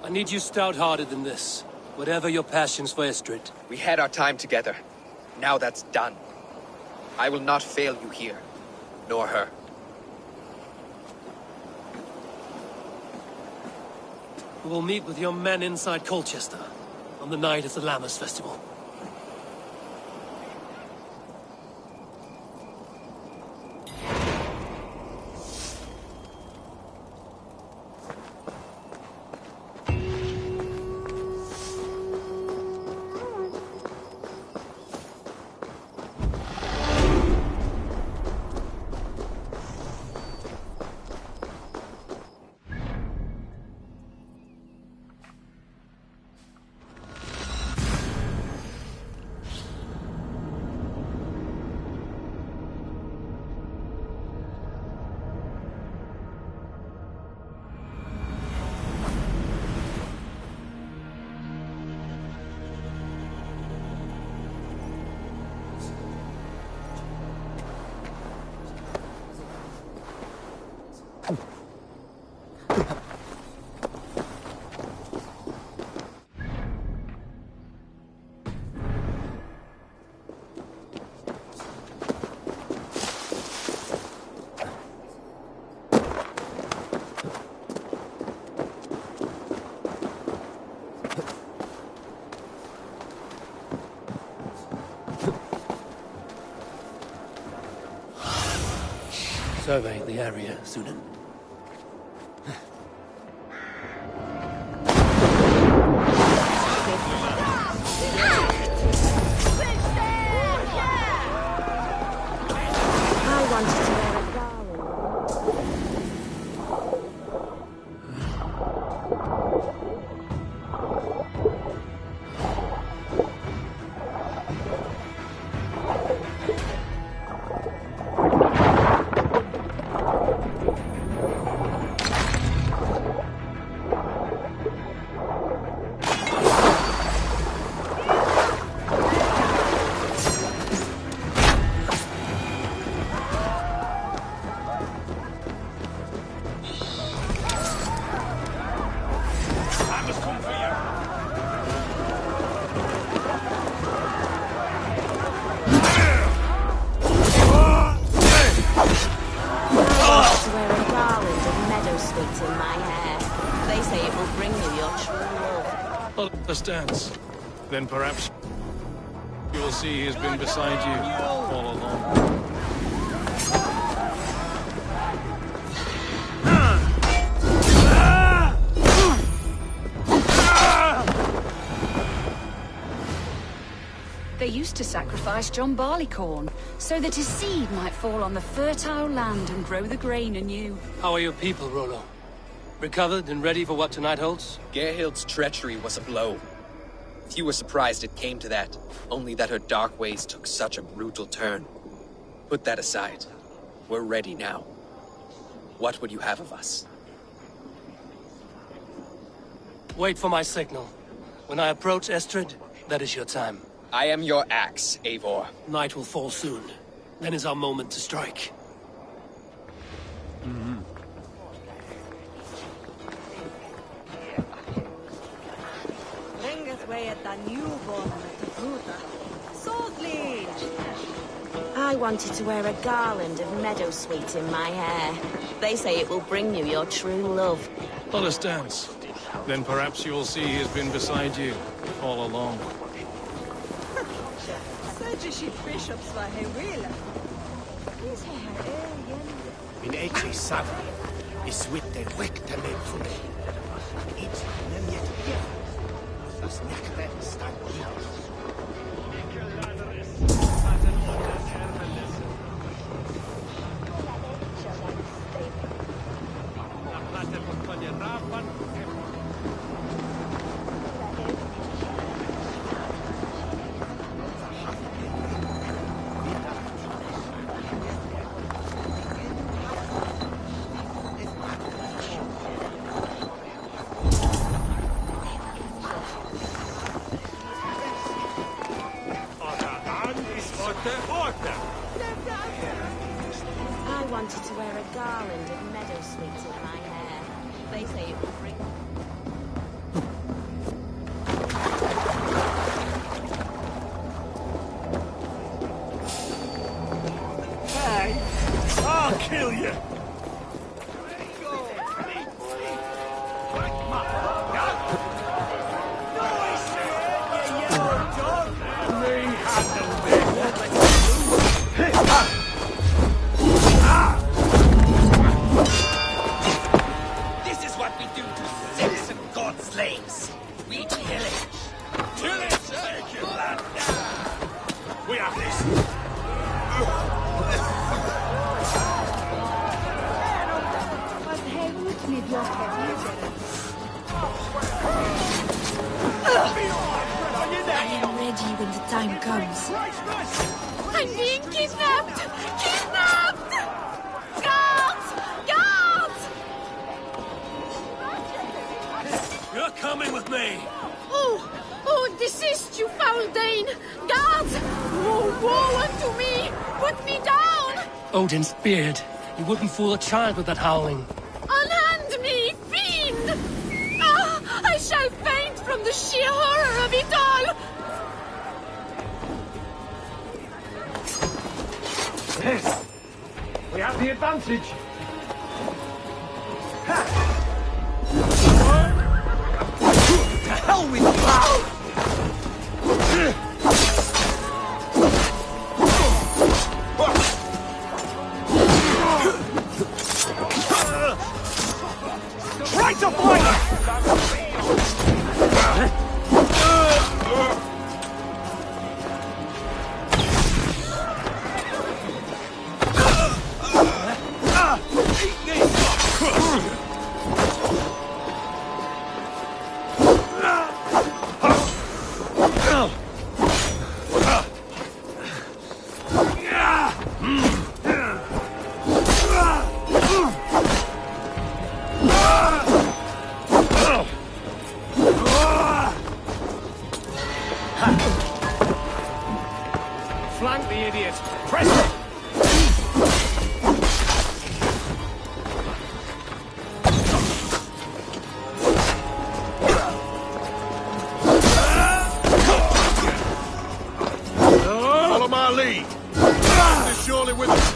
C: I need you stout-hearted than this. Whatever your passions for Estrid.
F: We had our time together. Now that's done. I will not fail you here. Nor her.
C: We will meet with your men inside Colchester on the night of the Lammas Festival. Survey the area, Sudan.
L: I wanted to wear a garland.
E: Understands. Then perhaps you will see he's been beside you all along.
I: They used to sacrifice John Barleycorn, so that his seed might fall on the fertile land and grow the grain anew.
C: How are your people, Rollo? Recovered and ready for what tonight holds?
F: Gerhild's treachery was a blow. Few were surprised it came to that, only that her dark ways took such a brutal turn. Put that aside. We're ready now. What would you have of us?
C: Wait for my signal. When I approach Estrid, that is your time.
F: I am your axe, Eivor.
C: Night will fall soon. Then is our moment to strike.
L: I wanted to wear a garland of meadowsweet in my hair. They say it will bring you your true love.
E: Understands. Then perhaps you will see he's been beside you all along.
U: Min echi savi is with the wekte me fuki. It's nem yet here. Das nekte stan
L: I wanted to wear a garland of meadowsweet in my hair. They say it will bring...
U: Hey! I'll kill you!
S: This is what we do to Saxon god slaves. We pillage. Pillage!
U: We have this!
G: I am ready when the time comes. I'm being kidnapped! Kidnapped! Guards! Guards!
C: You're coming with me!
G: Oh, desist, you foul Dane! Guards! Woe unto me! Put me down!
C: Odin's beard. You wouldn't fool a child with that howling.
G: Unhand me, fiend! Ah, I shall faint from the sheer horror of it all!
R: Yes! We have the advantage!
U: To hell with you!
R: Press it!
E: Follow my lead. Land is surely with us.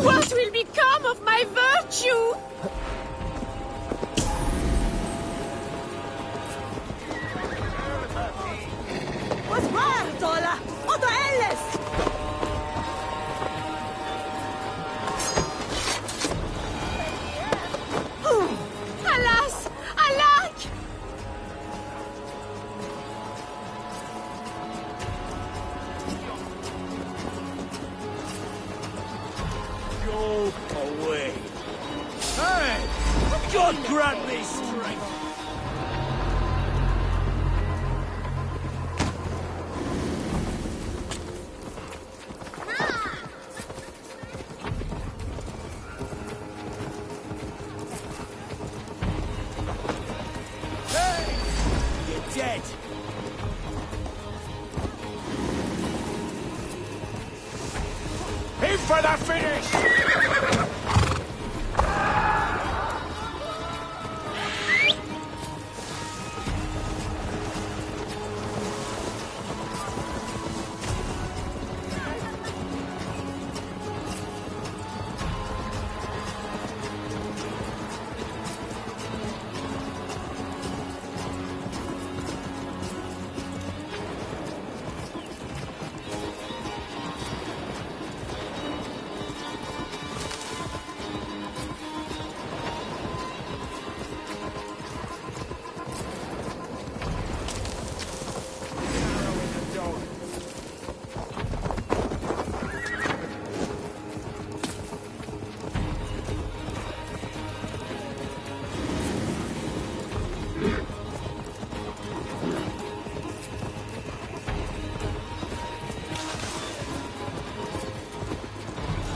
G: What will become of my virtue?
V: Was war, Dollar? Oder alles?
G: Alas! Alack!
D: Go away. Hey! God grant me strength! Hey! You're dead!
R: In for the finish!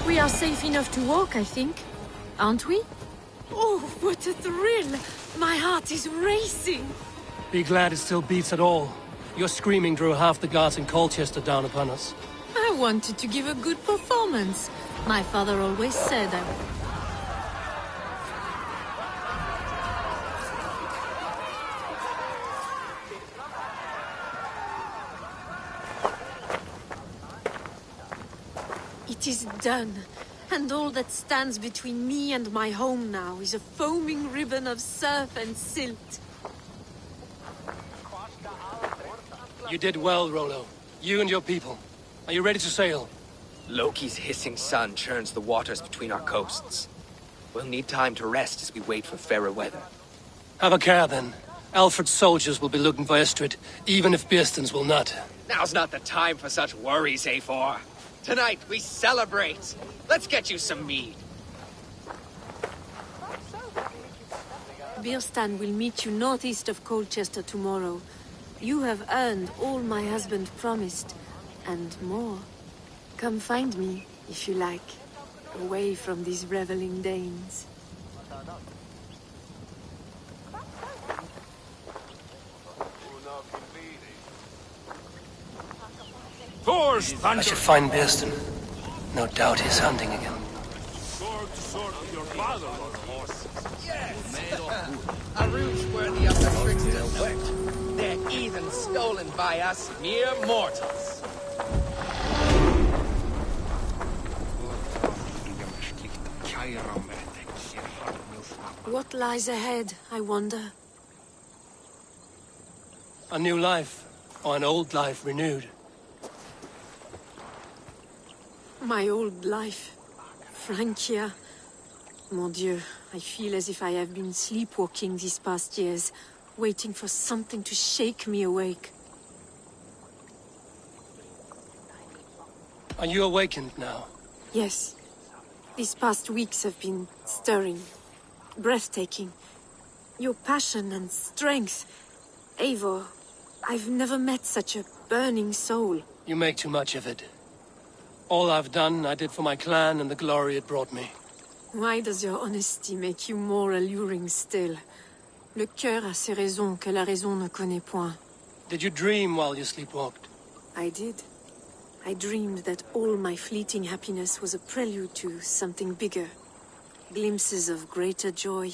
G: We are safe enough to walk, I think. Aren't we? Oh, what a thrill! My heart is racing!
C: Be glad it still beats at all. Your screaming drew half the guards in Colchester down upon us.
G: I wanted to give a good performance. My father always said I would. It is done, and all that stands between me and my home now is a foaming ribbon of surf and silt.
C: You did well, Rollo. You and your people. Are you ready to sail?
F: Loki's hissing sun churns the waters between our coasts. We'll need time to rest as we wait for fairer weather.
C: Have a care, then. Alfred's soldiers will be looking for Estrid, even if Bearstons will not.
F: Now's not the time for such worries, A4. Tonight, we celebrate. Let's get you some mead.
G: Birstan will meet you northeast of Colchester tomorrow. You have earned all my husband promised, and more. Come find me, if you like, away from these reveling Danes.
B: Thor's thunder!
C: I should find Bearston. No doubt he's hunting again.
B: Sword to sword with your father on horses.
P: Yes! A rouge worthy of the trickster's wit. They're even stolen by us mere mortals.
G: What lies ahead, I wonder?
C: A new life, or an old life renewed.
G: My old life. Francia. Mon Dieu, I feel as if I have been sleepwalking these past years, waiting for something to shake me awake.
C: Are you awakened now?
G: Yes. These past weeks have been stirring, breathtaking. Your passion and strength. Eivor, I've never met such a burning soul.
C: You make too much of it. All I've done, I did for my clan and the glory it brought me.
G: Why does your honesty make you more alluring still? Le cœur a ses raisons que la raison ne connaît point.
C: Did you dream while you sleepwalked?
G: I did. I dreamed that all my fleeting happiness was a prelude to something bigger. Glimpses of greater joy,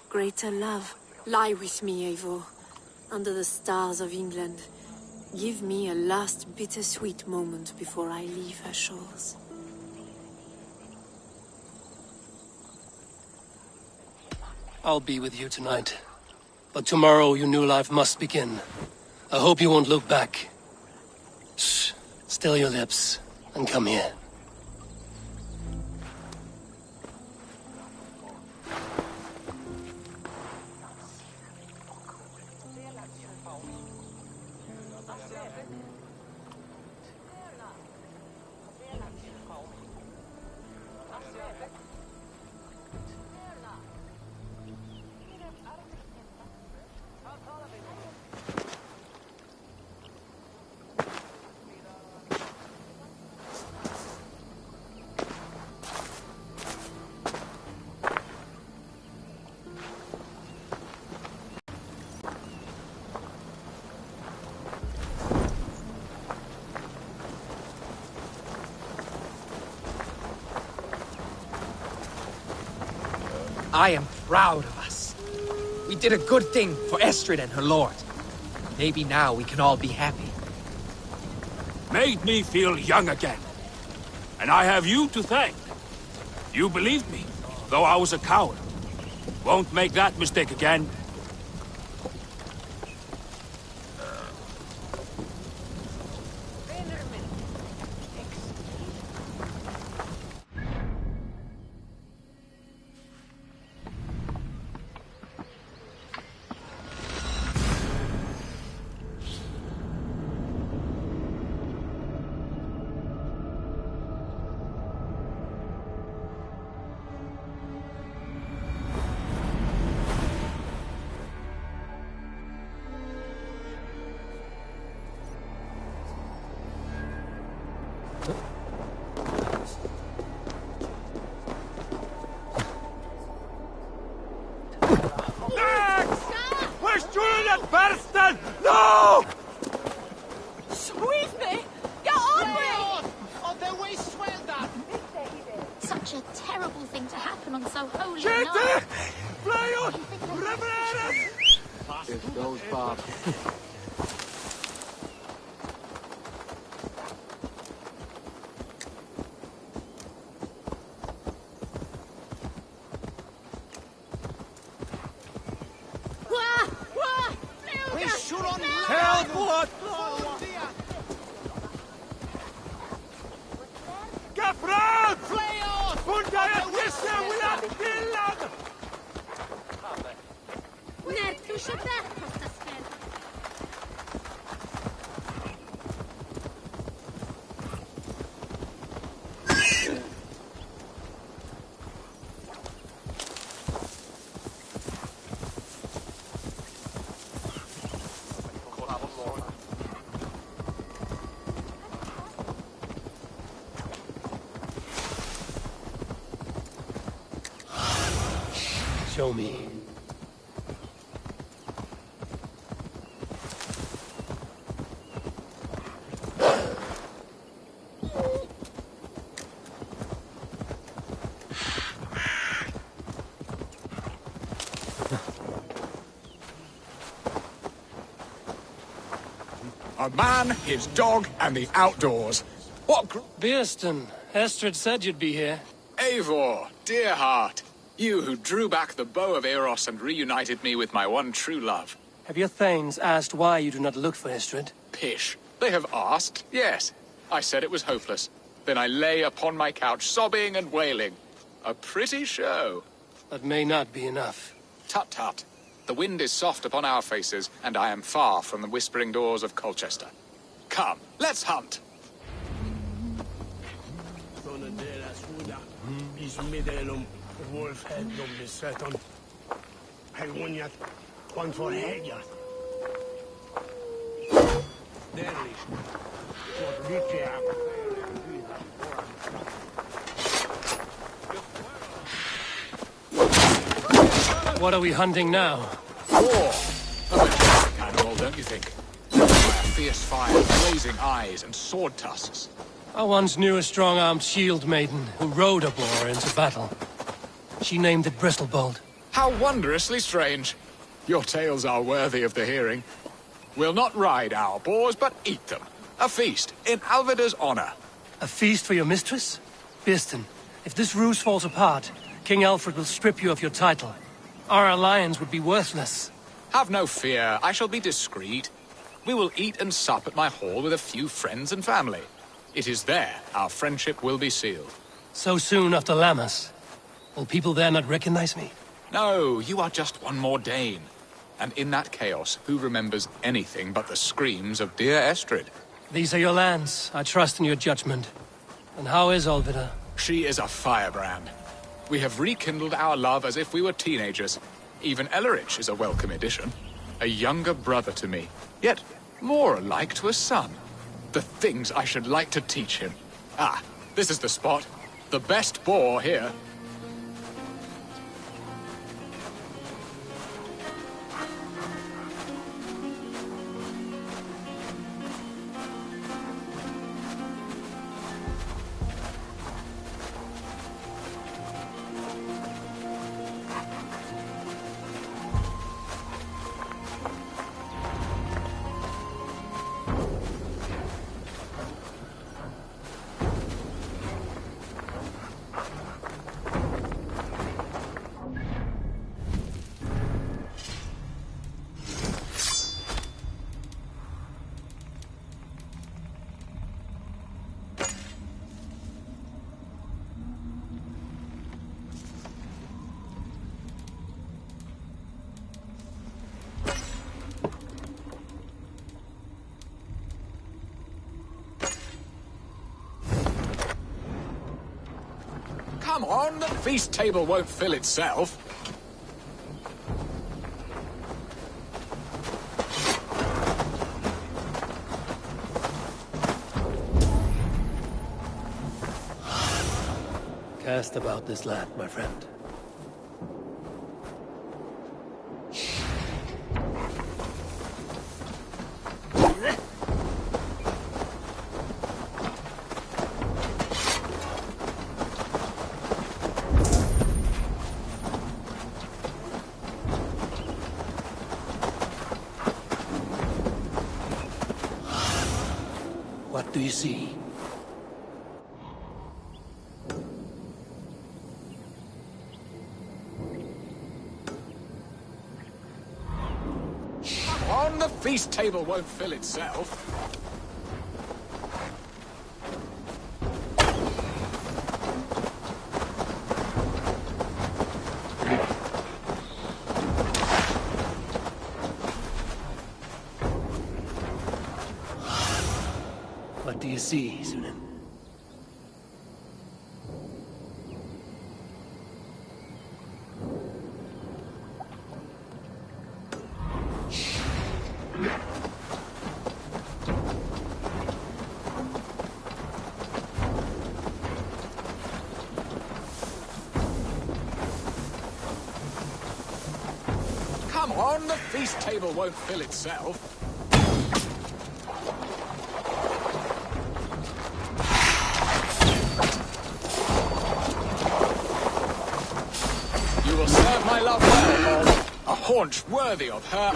G: greater love. Lie with me, Eivor, under the stars of England. Give me a last bittersweet moment before I leave her shores.
C: I'll be with you tonight. But tomorrow your new life must begin. I hope you won't look back. Shh. Still your lips, and come here.
P: I am proud of us. We did a good thing for Estrid and her lord. Maybe now we can all be happy.
B: Made me feel young again. And I have you to thank. You believed me, though I was a coward. Won't make that mistake again.
R: No!
A: Sweep me! Get on me!
R: On their way swelda!
A: Such a terrible thing to happen on so holy a
R: Gente!
A: night.
R: Fly on! Reverend!
K: It goes, Bob.
R: Help! What? Capral! Punta e attessa wila killan!
A: Nertu xebeħ kosta sfer.
C: Show me.
N: A man, his dog, and the outdoors. What
C: Beerston, Estrid said you'd be here.
N: Eivor, dear heart. You who drew back the bow of Eros and reunited me with my one true love.
C: Have your thanes asked why you do not look for Estrid?
N: Pish. They have asked, yes. I said it was hopeless. Then I lay upon my couch, sobbing and wailing. A pretty show.
C: That may not be enough.
N: Tut-tut. The wind is soft upon our faces, and I am far from the whispering doors of Colchester. Come, let's hunt!
C: What are we hunting now?
N: War! A majestic animal, don't you think? By a fierce fire, blazing eyes, and sword tusks.
C: I once knew a strong-armed shield maiden who rode a boar into battle. She named it Bristolbolt.
N: How wondrously strange. Your tales are worthy of the hearing. We'll not ride our boars, but eat them. A feast, in Alvida's honor.
C: A feast for your mistress? Beerston, if this ruse falls apart, King Alfred will strip you of your title. Our alliance would be worthless.
N: Have no fear, I shall be discreet. We will eat and sup at my hall with a few friends and family. It is there our friendship will be sealed.
C: So soon after Lammas? Will people there not recognize me?
N: No, you are just one more Dane. And in that chaos, who remembers anything but the screams of dear Estrid?
C: These are your lands. I trust in your judgment. And how is Alvida?
N: She is a firebrand. We have rekindled our love as if we were teenagers. Even Ellerich is a welcome addition. A younger brother to me, yet more alike to a son. The things I should like to teach him. Ah, this is the spot. The best boar here. Come on, the feast table won't fill itself.
C: Cast about this land, my friend. What do you see?
N: Come on, the feast table won't fill itself.
C: What do you see, Sunan?
N: Come on, the feast table won't fill itself. You will serve my love well, a haunch worthy of her.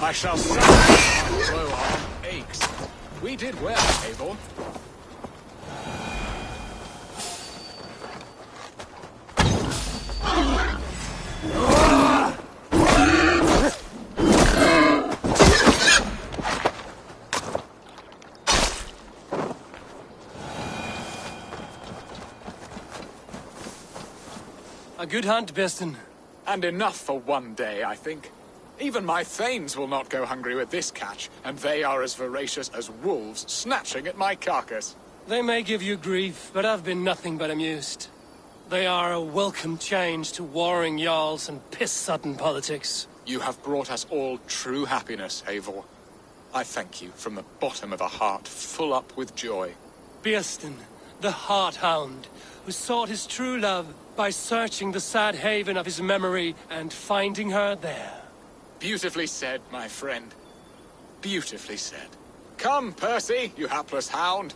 N: I shall say my low arm aches. We did well, Eivor.
C: A good hunt, Beston.
N: And enough for one day, I think. Even my thanes will not go hungry with this catch, and they are as voracious as wolves snatching at my carcass.
C: They may give you grief, but I've been nothing but amused. They are a welcome change to warring jarls and piss-sudden politics.
N: You have brought us all true happiness, Eivor. I thank you from the bottom of a heart full up with joy.
C: Beston, the Heart-Hound, who sought his true love by searching the sad haven of his memory and finding her there.
N: Beautifully said, my friend. Beautifully said. Come, Percy, you hapless hound.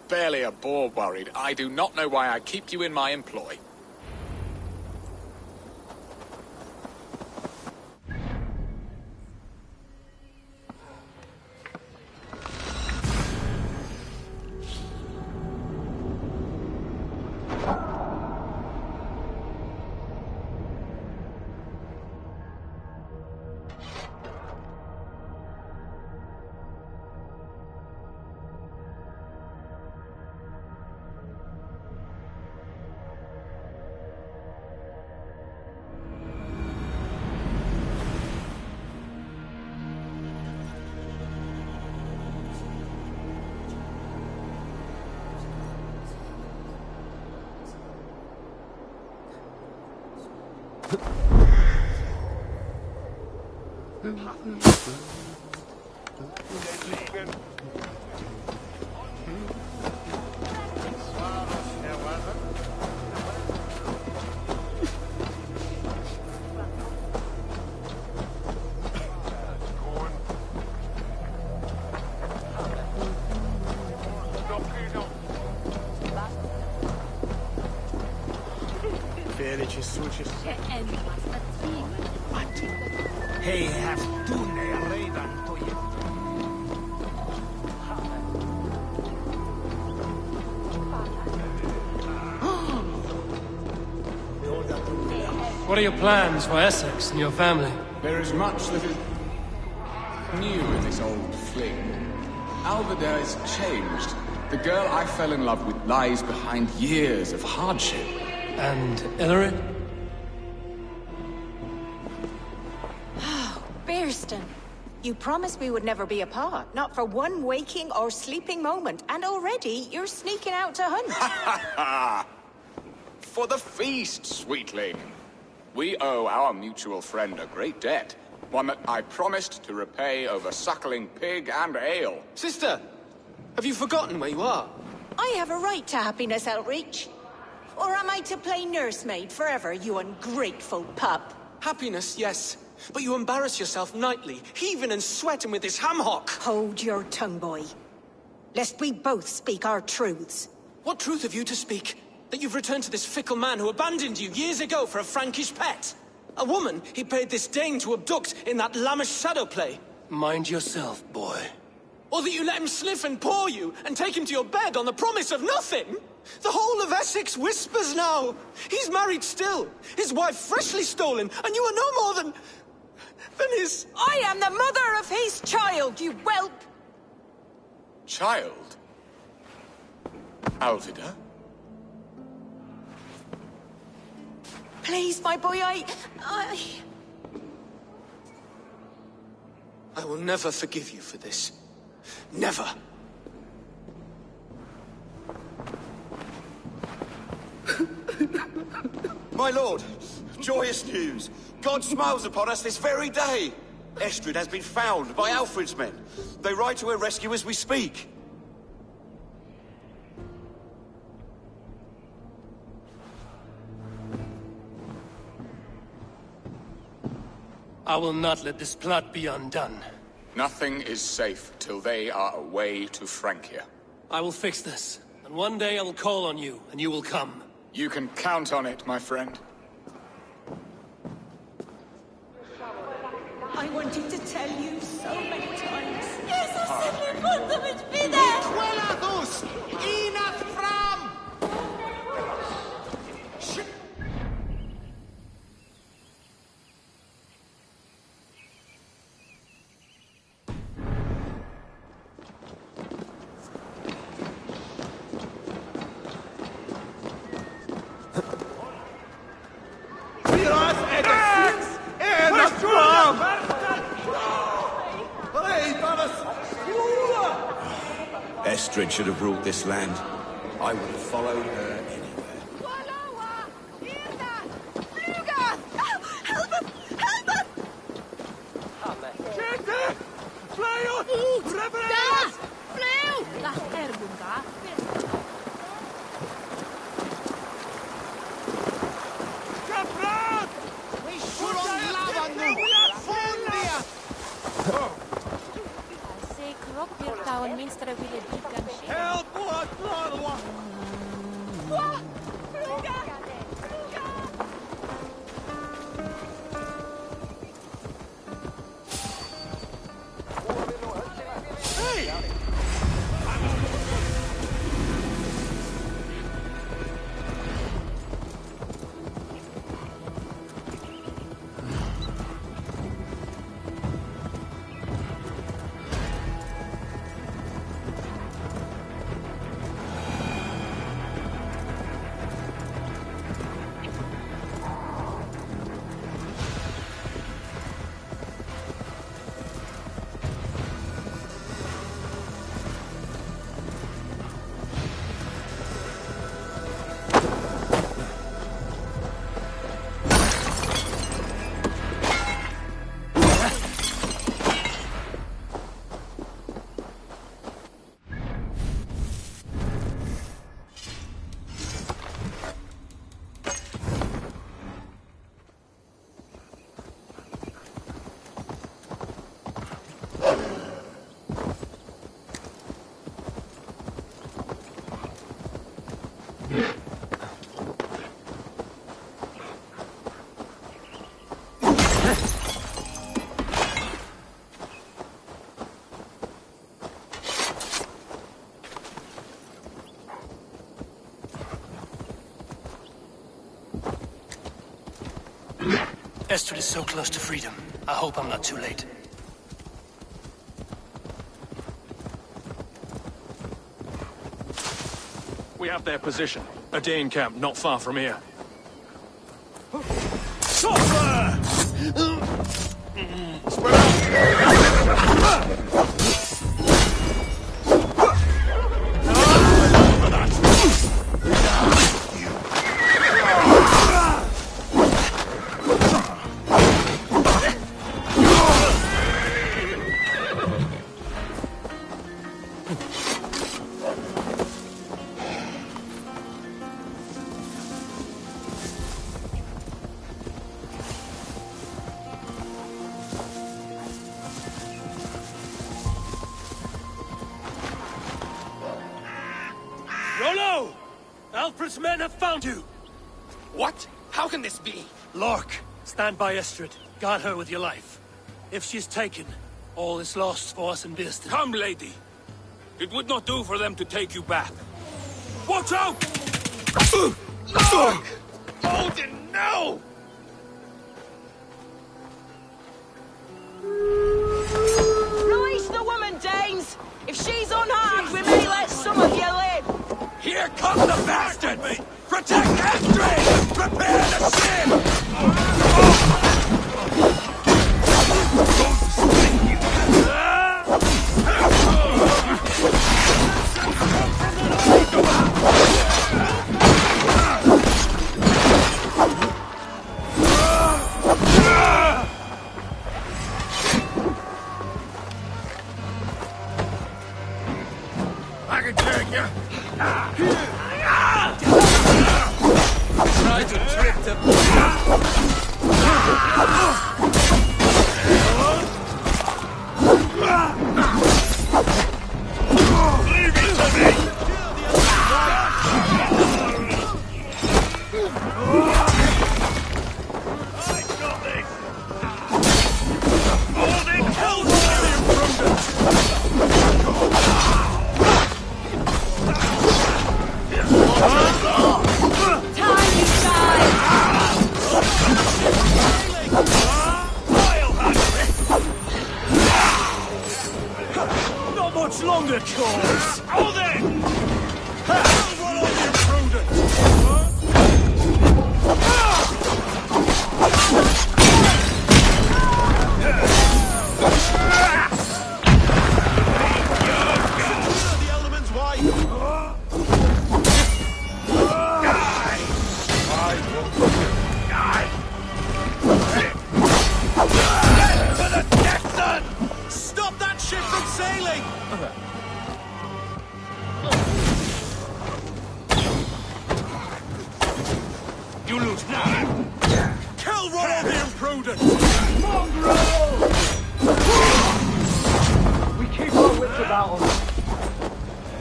N: Barely a boar worried. I do not know why I keep you in my employ.
U: Hei have tunne ja reidan toje.
C: What are your plans for Essex and your family?
O: There is much that is new in this old fling. Alveda is changed. The girl I fell in love with lies behind years of hardship.
C: And Illyrid?
L: Bearston, you promised we would never be apart, not for one waking or sleeping moment, and already you're sneaking out to hunt.
N: For the feast, sweetling. We owe our mutual friend a great debt. One that I promised to repay over suckling pig and ale.
J: Sister, have you forgotten where you are?
L: I have a right to happiness, Outreach. Or am I to play nursemaid forever, you ungrateful pup?
J: Happiness, yes. But you embarrass yourself nightly, heaving and sweating with this ham-hock.
L: Hold your tongue, boy. Lest we both speak our truths.
J: What truth have you to speak? That you've returned to this fickle man who abandoned you years ago for a Frankish pet? A woman he paid this Dane to abduct in that lammish shadow play?
C: Mind yourself, boy.
J: Or that you let him sniff and paw you, and take him to your bed on the promise of nothing? The whole of Essex whispers now. He's married still, his wife freshly stolen, and you are no more than his...
L: I am the mother of his child, you whelp!
N: Child? Alvida?
L: Please, my boy, I
J: will never forgive you for this. Never.
Q: My lord, joyous news. God smiles upon us this very day. Estrid has been found by Alfred's men. They ride to her rescue as we speak.
C: I will not let this plot be undone.
N: Nothing is safe till they are away to Francia.
C: I will fix this, and one day I will call on you, and you will come.
N: You can count on it, my friend.
V: I wanted to tell you so many times.
M: Quelados! Enough from!
Q: Estrid should have ruled this land. I would have followed her anywhere.
C: Estrid is so close to freedom. I hope I'm not too late.
E: We have their position. A Dane camp not far from here.
J: Rollo! Alfred's men have found you!
F: What? How can this be?
J: Lork, stand by Estrid. Guard her with your life. If she's taken, all is lost for us in Birsten.
B: Come, lady. It would not do for them to take you back. Watch out!
F: Lork! Odin, no!
V: Release the woman, Danes! If she's unharmed, we may let some of you live!
B: Here comes the bastard! Protect Estrid! Prepare the ship! I can take you!
F: Try to trip the...
B: Leave it to me! I got this! You lose now. Kill Rollo the Imprudent!
R: Mongrel! We keep our wits about us.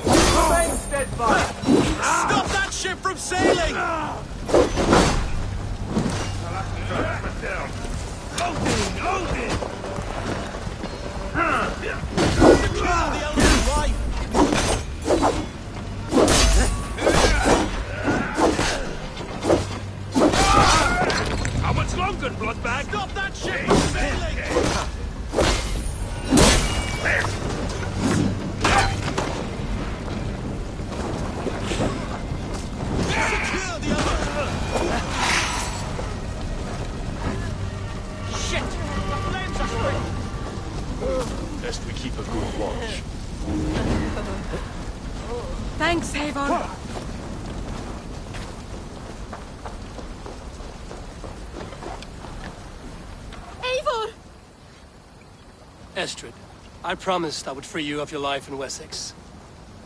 R: Remain steadfast.
J: Stop that ship from sailing!
B: How much longer, Bloodbag?
J: Stop that ship from sailing! Secure the other! Shit! The flames are spreading!
E: Best we keep a good watch.
G: Thanks, Havon. Eivor!
C: Estrid, I promised I would free you of your life in Wessex.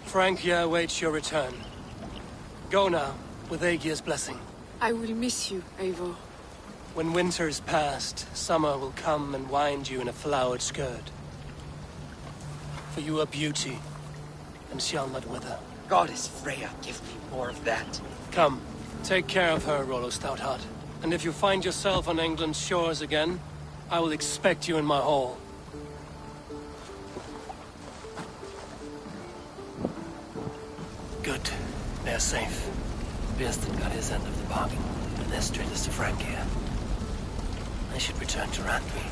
C: Frank here awaits your return. Go now, with Aegir's blessing.
G: I will miss you, Eivor.
C: When winter is past, summer will come and wind you in a flowered skirt. For you are beauty, and shall not wither.
P: Goddess Freya, give me more of that.
C: Come, take care of her, Rollo Stoutheart. And if you find yourself on England's shores again, I will expect you in my hall. Good. They are safe. Birsten got his end of the bargain, and Estrid is to Frank here. I should return to Randvi.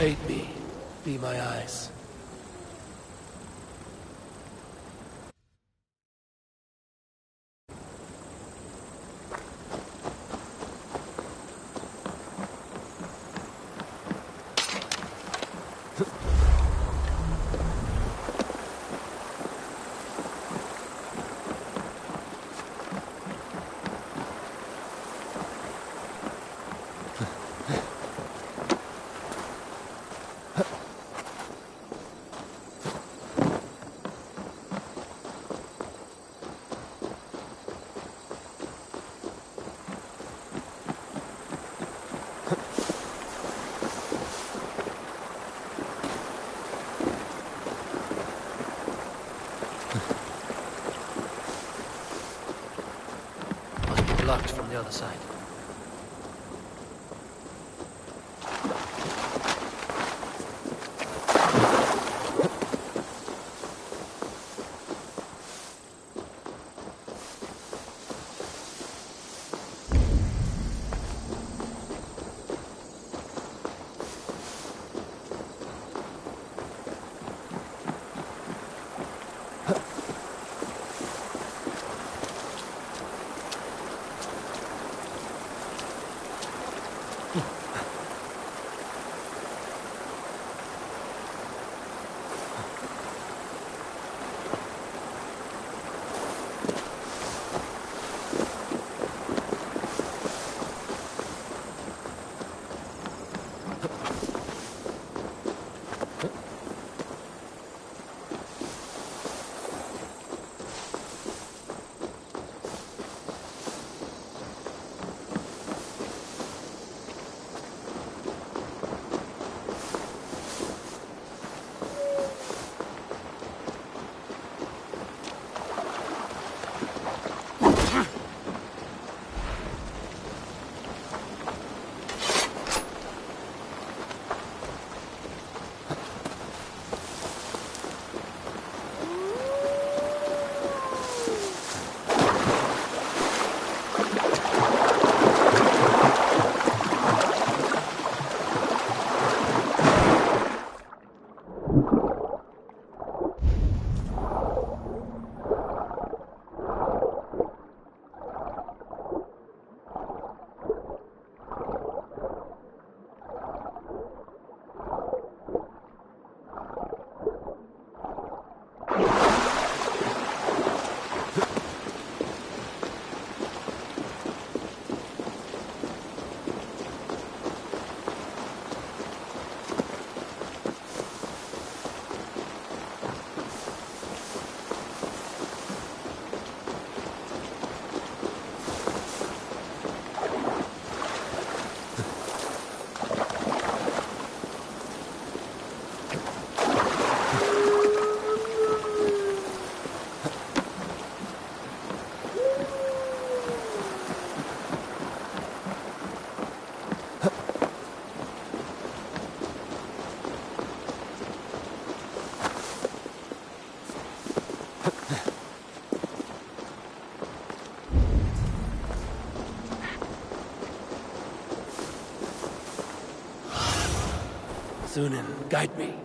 C: Aid me. Be my eyes. Locked from the other side. Sunan, guide me.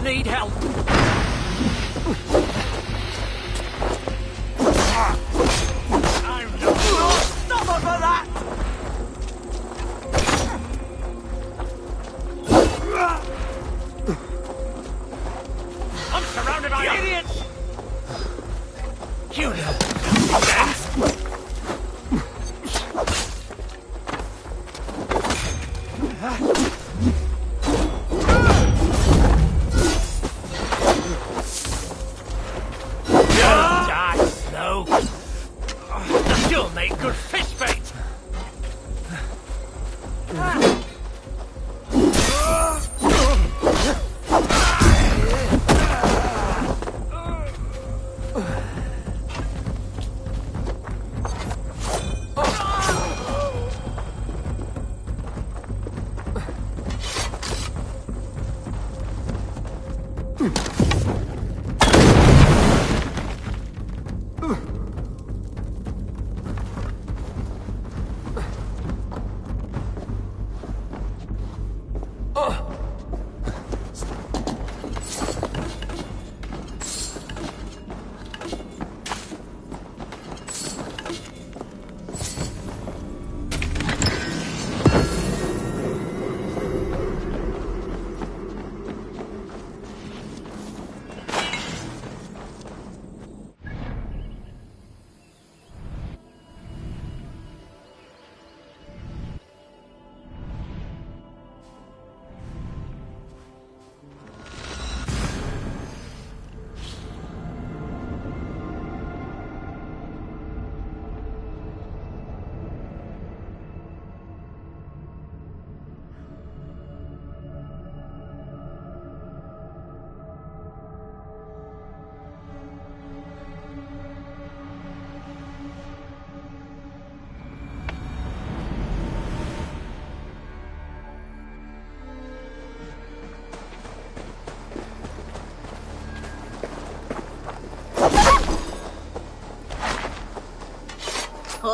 P: Need help. I'm not stubborn for that. I'm surrounded by idiots. You know.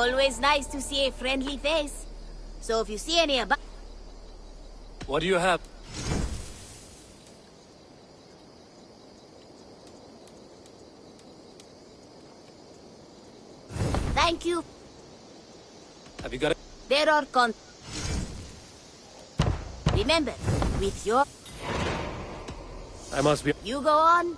H: Always nice to see a friendly face. So if you see any about...
C: What do you have?
H: Thank you.
C: Have you got it?
H: There are Remember, with your...
C: I must be...
H: You go on.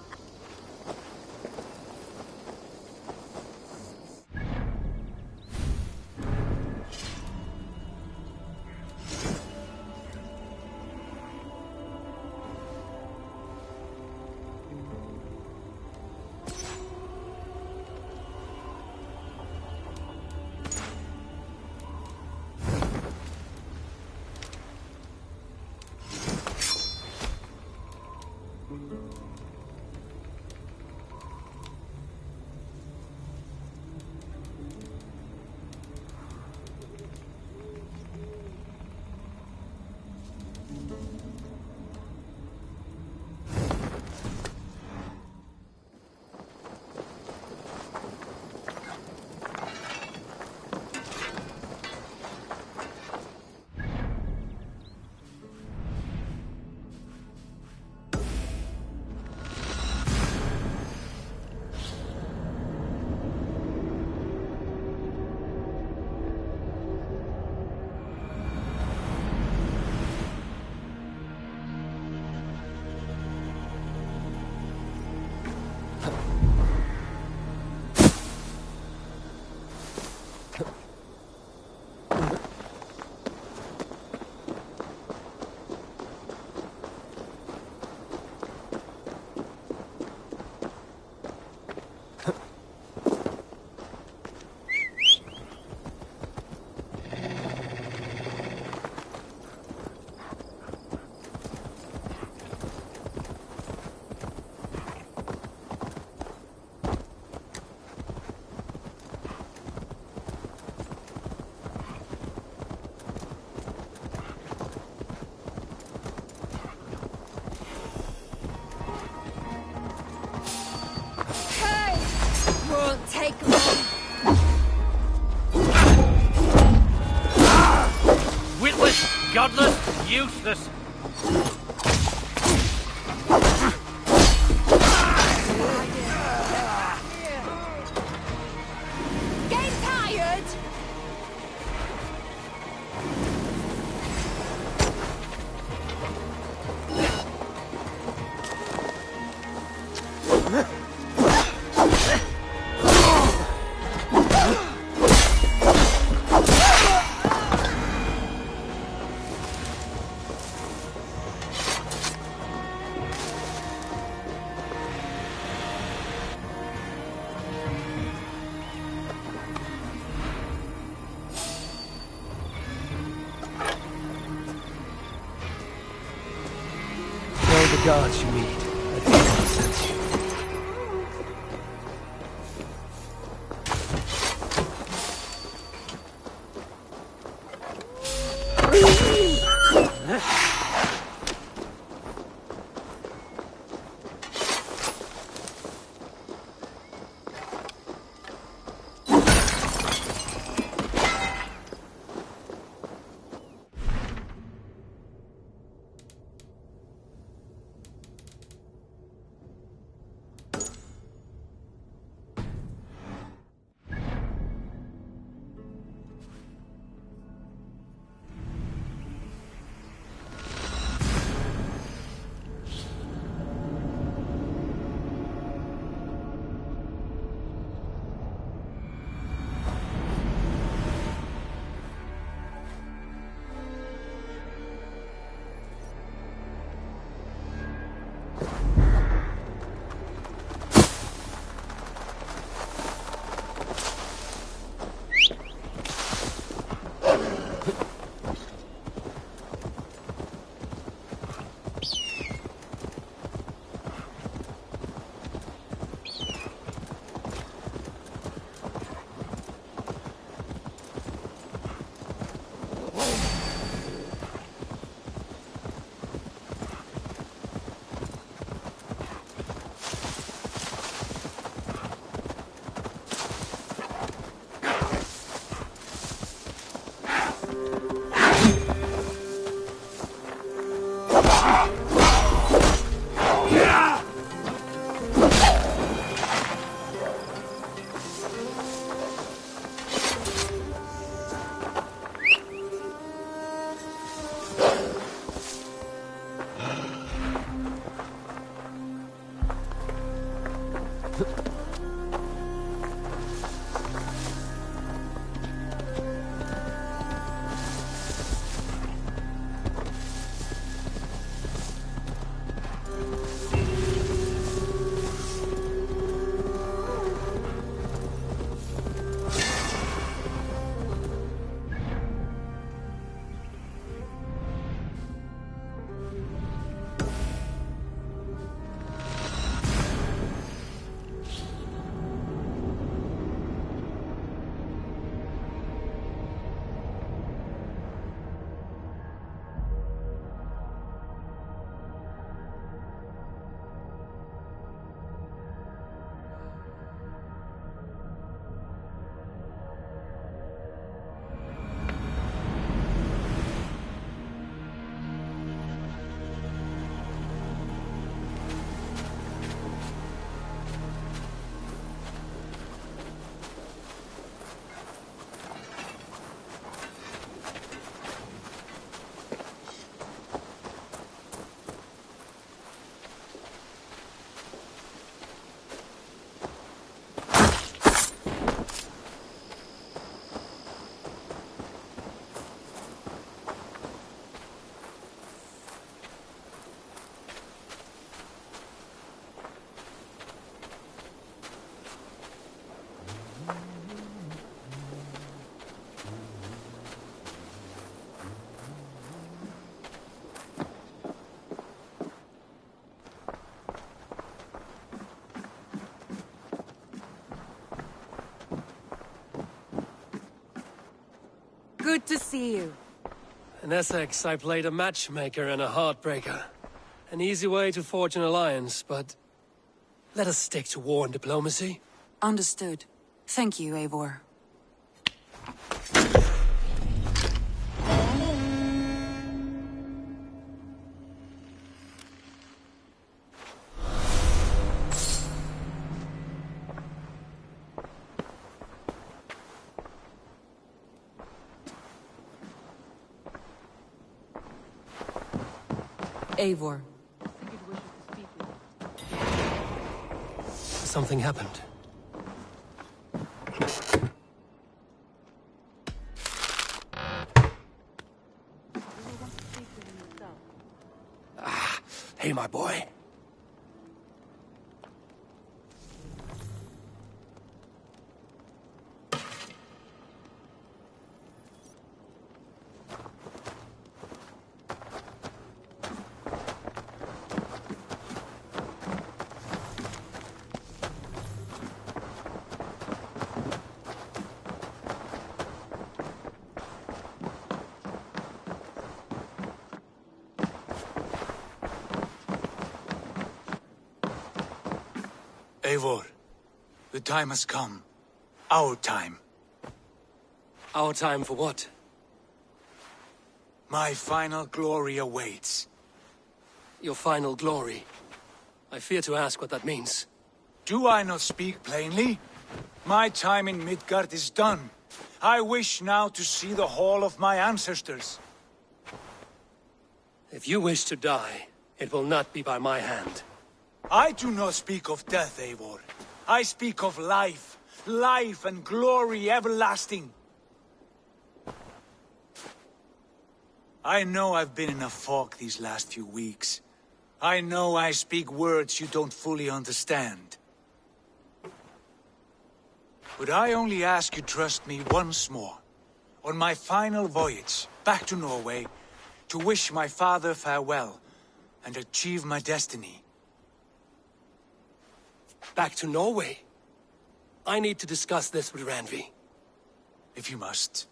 T: Won't take long.
W: Witless, godless, useless.
T: Getting tired?
J: Tell the guards you meet that anyone sends you.
T: Good to see you.
C: In Essex, I played a matchmaker and a heartbreaker. An easy way to forge an alliance, but let us stick to war and diplomacy.
T: Understood. Thank you, Eivor. Eivor.
C: Something happened. Hey, my boy.
D: Eivor, the time has come. Our time.
C: Our time for what?
D: My final glory awaits.
C: Your final glory? I fear to ask what that means.
D: Do I not speak plainly? My time in Midgard is done. I wish now to see the hall of my ancestors.
C: If you wish to die, it will not be by my hand.
D: I do not speak of death, Eivor. I speak of life. Life and glory everlasting. I know I've been in a fog these last few weeks. I know I speak words you don't fully understand. But I only ask you trust me once more. On my final voyage, back to Norway, to wish my father farewell, and achieve my destiny.
C: Back to Norway? I need to discuss this with Randvi.
D: If you must.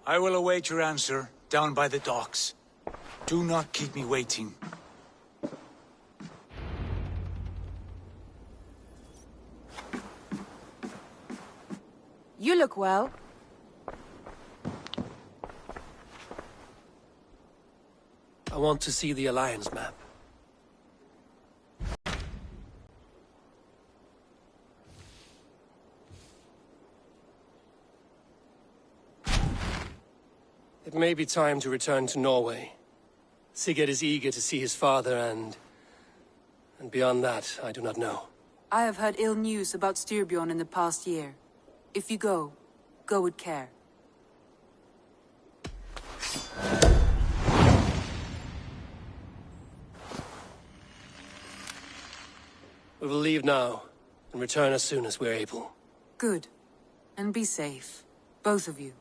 D: I will await your answer down by the docks. Do not keep me waiting.
T: You look well.
C: I want to see the Alliance map. It may be time to return to Norway. Sigurd is eager to see his father and beyond that, I do not know.
T: I have heard ill news about Styrbjorn in the past year. If you go, go with care.
C: We will leave now, and return as soon as we're able.
T: Good. And be safe. Both of you.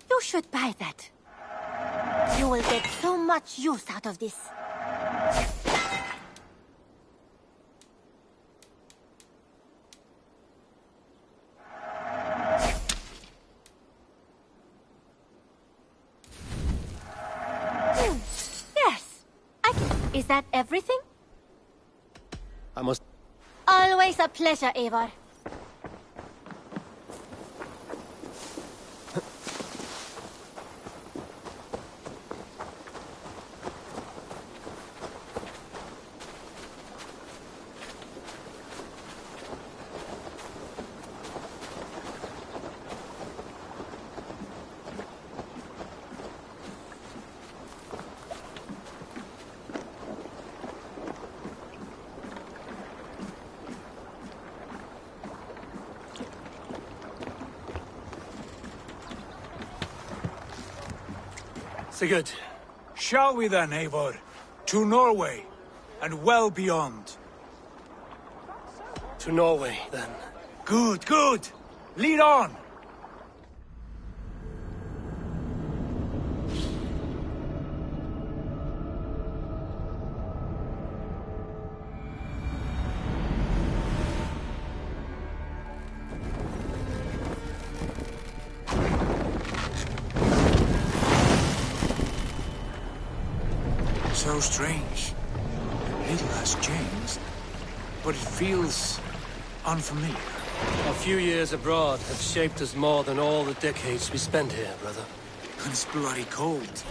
H: You should buy that. You will get so much use out of this. Yes. Is that everything?
C: I must...
H: Always a pleasure, Eivor.
C: Good.
D: Shall we then, Eivor? To Norway, and well beyond.
C: To Norway, then.
D: Good, good! Lead on! So strange. Little has changed, but it feels unfamiliar.
C: A few years abroad have shaped us more than all the decades we spent here, brother.
D: And it's bloody cold.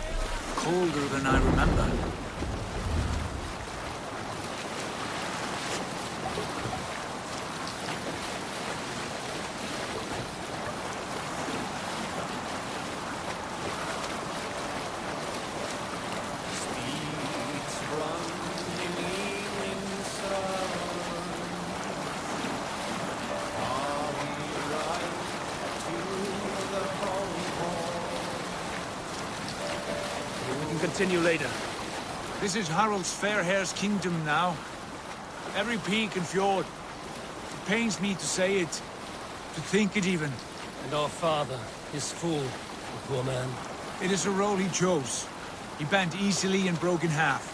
D: Colder than I remember.
C: Continue later.
D: This is Harald's fair hair's kingdom now. Every peak and fjord. It pains me to say it, to think it even.
C: And our father is fool, the poor man.
D: It is a role he chose. He bent easily and broke in half.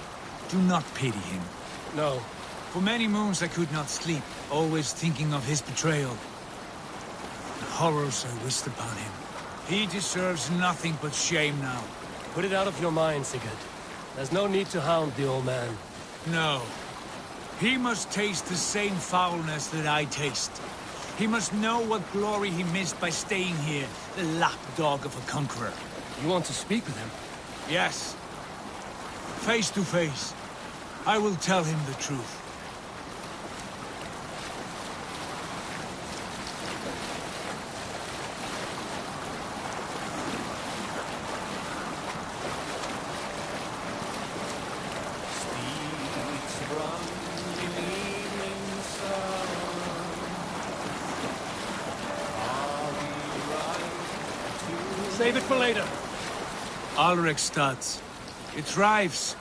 D: Do not pity him.
C: No.
D: For many moons I could not sleep, always thinking of his betrayal. The horrors I wished upon him. He deserves nothing but shame now.
C: Put it out of your mind, Sigurd. There's no need to hound the old man.
D: No. He must taste the same foulness that I taste. He must know what glory he missed by staying here, the lapdog of a conqueror.
C: You want to speak with him?
D: Yes. Face to face. I will tell him the truth.
R: Save it for later.
D: Alrekstad. It thrives.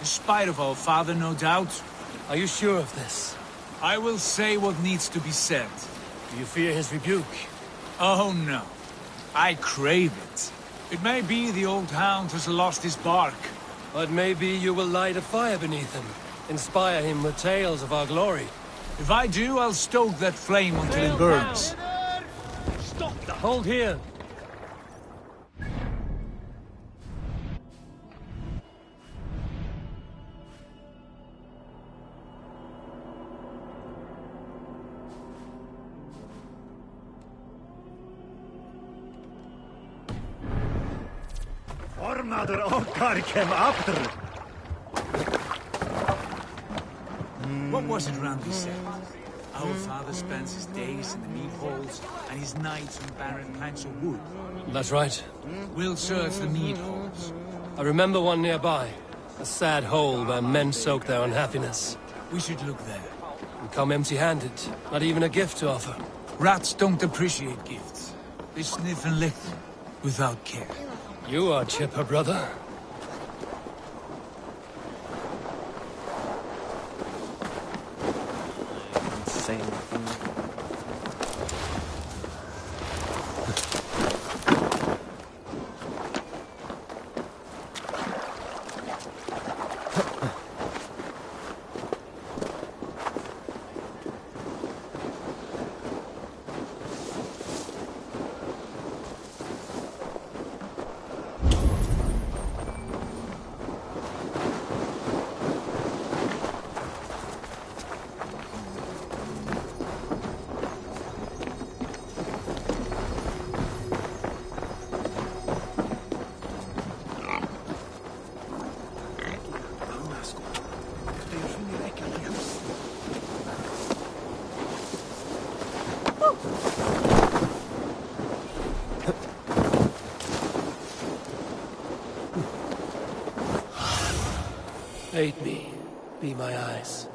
D: In spite of our father, no doubt.
R: Are you sure of this?
D: I will say what needs to be said.
R: Do you fear his rebuke?
D: Oh no. I crave it. It may be the old hound has lost his bark.
R: But maybe you will light a fire beneath him. Inspire him with tales of our glory.
D: If I do, I'll stoke that flame until it burns.
R: Stop! Hold here.
M: Ormader okkar kem after.
D: What was it Randy said? Our father spends his days in the mead halls and his nights on barren planks of wood.
R: That's right.
D: We'll search the mead halls.
R: I remember one nearby. A sad hole where men soak their unhappiness.
D: We should look there.
R: We come empty-handed. Not even a gift to offer.
D: Rats don't appreciate gifts. They sniff and lick them without care.
R: You are chipper, brother.
I: Insane.
R: Aid me. Be my eyes.